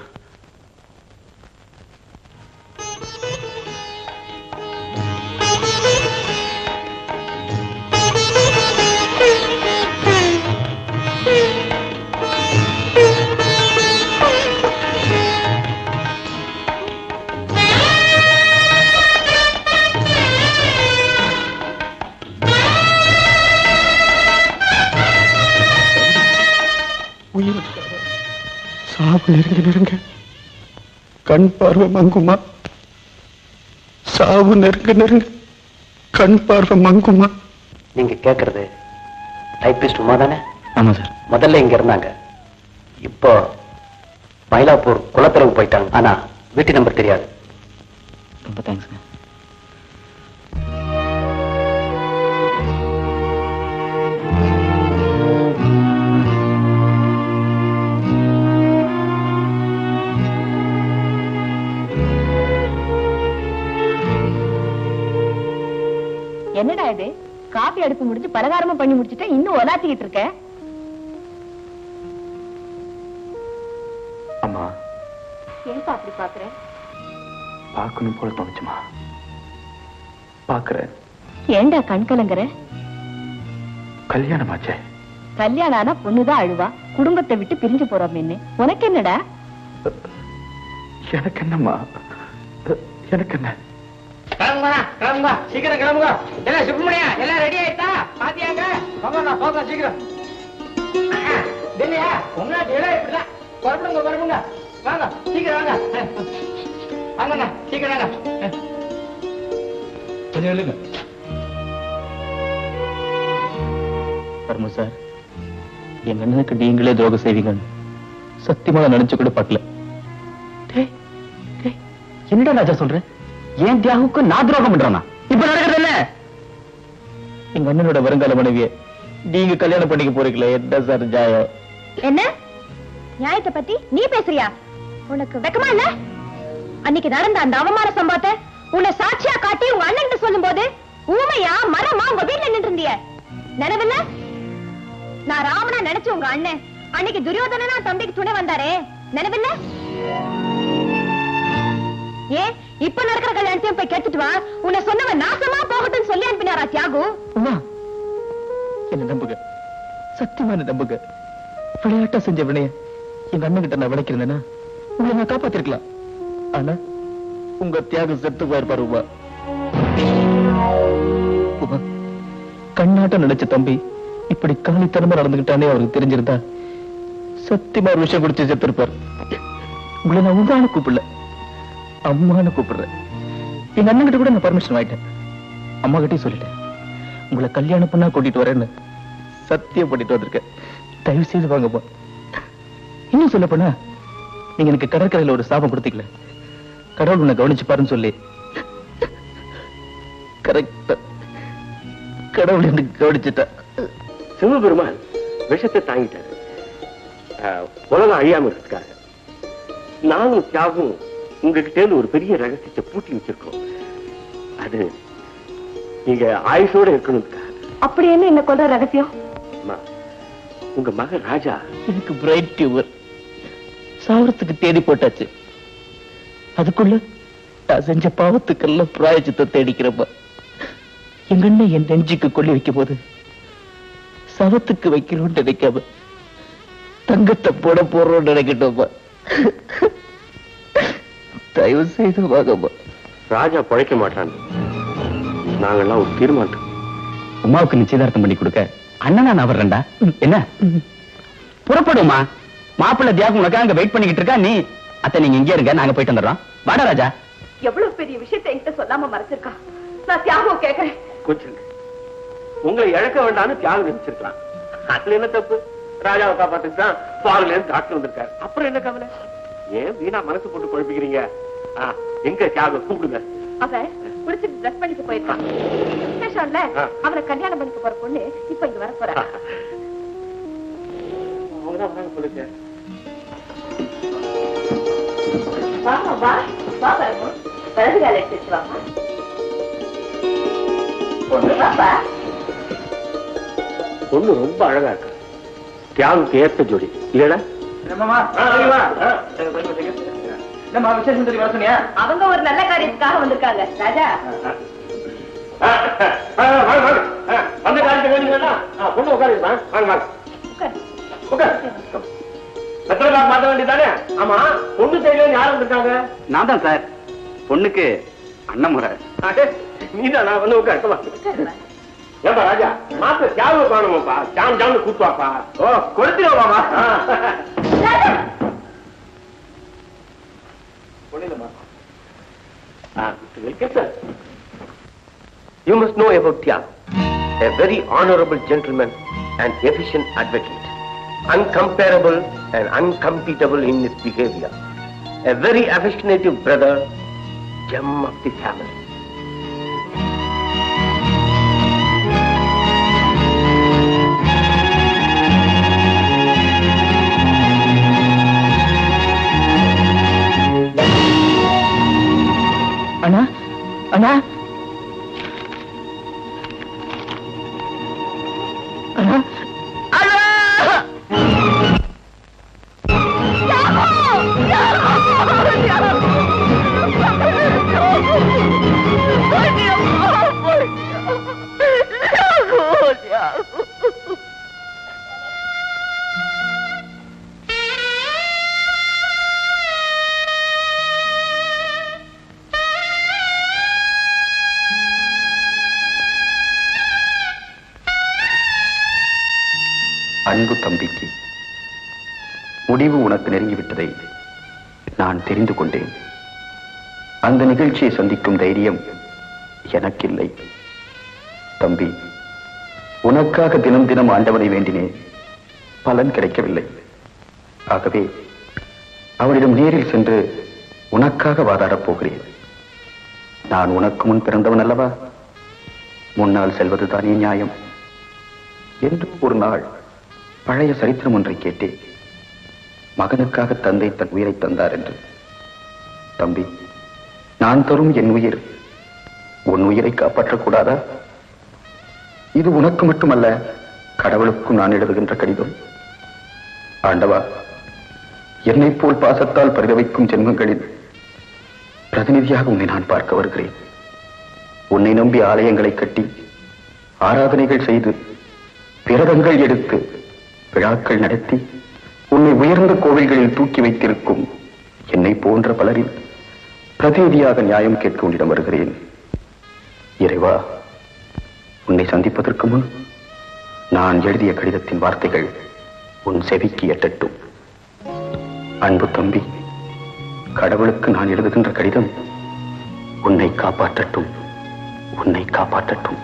சாவு நெருங்க கண் பார்வை மங்குமா? சாவு நெருங்க கண் பார்வை மங்குமா? நீங்க கேக்குறது டைபிஸ்ட் உமா தானே? ஆமா சார். முதல்ல இங்க இருந்தாங்க, இப்போ மயிலாப்பூர் குளத்தளவு போயிட்டாங்க. ஆனா வீட்டு நம்பர் தெரியாது. ரொம்ப தேங்க்ஸ். என்னடா இது? காபி அடுப்பு முடிச்சு பலகாரமும் பண்ணி முடிச்சுட்ட, இன்னும் ஒலாத்திக்கிட்டு இருக்க? அம்மா, ஏன்பா அப்படி பாக்குற? பார்க்கணும் போல தோணுச்சுமா, பாக்குறேன். ஏண்டா கண் கலங்குற? கல்யாணம் ஆச்சே. கல்யாணம் ஆனா பொண்ணுதான் அழுவா, குடும்பத்தை விட்டு பிரிஞ்சு போறோம். உனக்கு என்னடா? எனக்கு என்னம்மா, எனக்கு என்ன? கிளம்புங்க, சீக்கிரம் கிளம்புங்க. எல்லாம் சுப்பிரமணியா, எல்லாம் ரெடி ஆயிட்டா? பாத்தியாங்க? போங்க சீக்கிரம். இல்லையா உங்களாட்டி எல்லாம் இப்படிதான். குழம்புங்க, வாங்க சீக்கிரம் வாங்க. வாங்கண்ணா, சீக்கிரம் வாங்க. கொஞ்சம் எழுங்க. பரம சார், என் அண்ணனுக்கு நீங்களே துரோகம் செய்வீங்கன்னு சத்தியமா நினைச்சு கூட பார்க்கல. என்னடா ராஜா சொல்ற? ஏன் தியாகுக்கு நான் துரோகம் பண்றானா? இப்ப நடக்கிறது என்ன? எங்க அண்ணனோட வருங்கால மனைவிய நீங்க கல்யாணம் பண்ணிக்க போறீங்களே, என்ன சார் ஜாயம்? என்ன நியாயத்தை பத்தி நீ பேசுறியா? உனக்கு வெக்கமா இல்ல? அன்னைக்கு நடந்த அந்த அவமான சம்பவத்தை உன்னை சாட்சியா காட்டி உங்க அண்ணன் சொல்லும் போது ஊமையா மரமா உங்க வீட்டுல நின்று இருந்திய நினைவில்ல? நான் ராமனா நினைச்சு உங்க அண்ணன் அன்னைக்கு துரியோதனா தம்பிக்கு துணை வந்தாரே, நினைவில்ல? ஏன் இப்ப நடக்கிற கல்யாணத்தையும் போய் கேட்டுட்டு வா, உன்னை சொன்னவன் நாசமா போகட்டும் சொல்லி அனுப்பினாரா தியாகு? என்ன நம்புங்க, சத்தியமா என்ன நம்புங்க. விளையாட்டா செஞ்ச வினைய எங்க அண்ணன் கிட்ட நான் விளைக்கிறேன்னா உங்களை நான் காப்பாத்திருக்கலாம். ஆனா உங்க தியாகம் செத்து போயிருப்பாரு உமா. உமா, கண்ணாட்டம் நினைச்ச தம்பி இப்படி காலித்தனமா நடந்துகிட்டானே அவருக்கு தெரிஞ்சிருந்தா சத்தியமா ஒரு விஷயம் குடிச்சு செத்துருப்பாரு. உங்களை நான் உங்கான கூப்பிடல, அம்மான்னு கூப்பிடுறேன். எங்க அண்ணன் கிட்ட கூட நான் பர்மிஷன் வாங்கிட்டேன், அம்மா கிட்டயும் சொல்லிட்டேன். உங்களை கல்யாணம் பண்ணா கூட்டிட்டு வரேன்னு சத்தியம் பண்ணிட்டு வந்திருக்கேன். தயவு செய்து வாங்கப்பா. இன்னும் சொல்ல போனா நீங்க எனக்கு கடற்கரையில ஒரு சாபம் கொடுத்தீங்களே, கடவுள் உன்னை கவனிச்சு பாருன்னு சொல்லி கரெக்டா கடவுள் எனக்கு கவனிச்சுட்டா. சிவபெருமான் விஷத்தை தாங்கிட்டாரு உலகம் அழியாம இருக்காங்க. நானும் தியாகும் உங்ககிட்ட இருந்து ஒரு பெரிய ரகசியத்தை பூட்டி வச்சிருக்கோம். அது நீங்க ஆயுஷோட இருக்கணும். அப்படி என்ன கொல்ற ரகசியம்? உங்க மகன் ராஜா எனக்கு பிரைட் டியூமர், சாவரத்துக்கு தேடி போட்டாச்சு. அதுக்குள்ள நான் செஞ்ச பாவத்துக்கெல்லாம் பிராயச்சித்தை தேடிக்கிறப்ப எங்க அண்ணன் என் நெஞ்சுக்கு கொள்ளி வைக்கும் போது சவத்துக்கு வைக்கணும்னு நினைக்காம தங்கத்தை போட போறோம்னு நினைக்கட்டோம்மா. தயவு செய்து வாங்கம்மா. ராஜா பழைக்க மாட்டான். நாங்கெல்லாம் ஒரு தீர்மானம். உமாவுக்கு நிச்சயதார்த்தம் பண்ணி கொடுக்க அண்ணனா நான் வர்றேன்டா. என்ன புறப்படுமா? மாப்பிள்ளை தியாகம் உனக்கா அங்க வெயிட் பண்ணிக்கிட்டு இருக்கா. நீ அத்தை நீங்க இங்கே இருங்க, நாங்க போயிட்டு வந்துடுறோம். வாடா ராஜா. எவ்வளவு பெரிய விஷயத்தை என்கிட்ட சொல்லாம மறைச்சிருக்கா. நான் தியாகம் கேட்கிறேன். கொஞ்சம் உங்களை இழக்க வேண்டாம்னு தியாகம் நினைச்சிருக்கலாம். அதுல என்ன தப்பு? ராஜாவை காப்பாத்துதான் பாருல இருந்து டாக்டர் வந்திருக்காரு. அப்புறம் என்ன கவலை? ஏன் வீணா மனசு போட்டு குழப்பிக்கிறீங்க? எங்க தியாகம் கூப்பிடுங்க. அவன் குளிச்சுட்டு ட்ரெஸ் பண்ணிட்டு போயிருக்கான். விசேஷம்ல அவரை கல்யாணம் பண்ணிக்க போற பொண்ணு இப்ப இங்க வர போறா. அவங்கதான் சொல்லுங்க. வா வலது கால எடுத்து வாமா. பாப்பா பொண்ணு ரொம்ப அழகா இருக்கு. தியாகுக்கு ஏத்த ஜோடி இல்லடா? அவங்க ஒரு நல்ல காரியத்துக்காக வந்திருக்காங்க ராஜா. அந்த காரியத்துக்கு பொண்ணு உட்காருமா? வாங்க வாங்க மாத்த வேண்டியதானே? ஆமா, பொண்ணு சைடுல யாரும் வந்திருக்காங்க? நான் தான் சார். பொண்ணுக்கு அண்ணன் முறை. நீதான் நான் வந்து உட்காருமா. ஏப்பா ராஜா, மாத்த தியாகு காணுமாப்பா. ஜாம் ஜாம்னு கூட்டுவாப்பா. ஓ, கொடுத்துருவாமா? You must know about Tiago, a very honorable gentleman and efficient advocate, uncomparable and uncompetable in his behavior, a very affectionate brother, gem of the family. அண்ணா அண்ணா அண்ணா அன்பு தம்பிக்கு முடிவு உனக்கு நெருங்கிவிட்டதை நான் தெரிந்து கொண்டேன். அந்த நிகழ்ச்சியை சந்திக்கும் தைரியம் எனக்கில்லை. தம்பி, உனக்காக தினம் தினம் ஆண்டவனை வேண்டினேன், பலன் கிடைக்கவில்லை. ஆகவே அவரிடம் நேரில் சென்று உனக்காக வாதாடப் போகிறேன். நான் உனக்கு முன் பிறந்தவன் அல்லவா? முன்னால் செல்வதுதானே நியாயம் என்று ஒரு நாள் பழைய சரித்திரம் ஒன்றை கேட்டேன். மகனுக்காக தந்தை தன் உயிரை தந்தார் என்று. தம்பி, நான் தரும் என் உயிர் உன் உயிரை காப்பாற்றக்கூடாதா? இது உனக்கு மட்டுமல்ல, கடவுளுக்கும் நான் எழுதுகின்ற கடிதம். ஆண்டவா, என்னை போல் பாசத்தால் பரிதவிக்கும் ஜென்மங்களில் பிரதிநிதியாக உன்னை நான் பார்க்க வருகிறேன். உன்னை நம்பி ஆலயங்களை கட்டி ஆராதனைகள் செய்து விரதங்கள் எடுத்து விழாக்கள் நடத்தி உன்னை உயர்ந்த கோவில்களில் தூக்கி வைத்திருக்கும் என்னை போன்ற பலரில் பிரதிநிதியாக நியாயம் கேட்க உன்னிடம் வருகிறேன். இறைவா, உன்னை சந்திப்பதற்கு முன் நான் எழுதிய கடிதத்தின் வார்த்தைகள் உன் செவிக்கு எட்டட்டும். அன்பு தம்பி, கடவுளுக்கு நான் எழுதுகின்ற கடிதம் உன்னை காப்பாற்றட்டும், உன்னை காப்பாற்றட்டும்.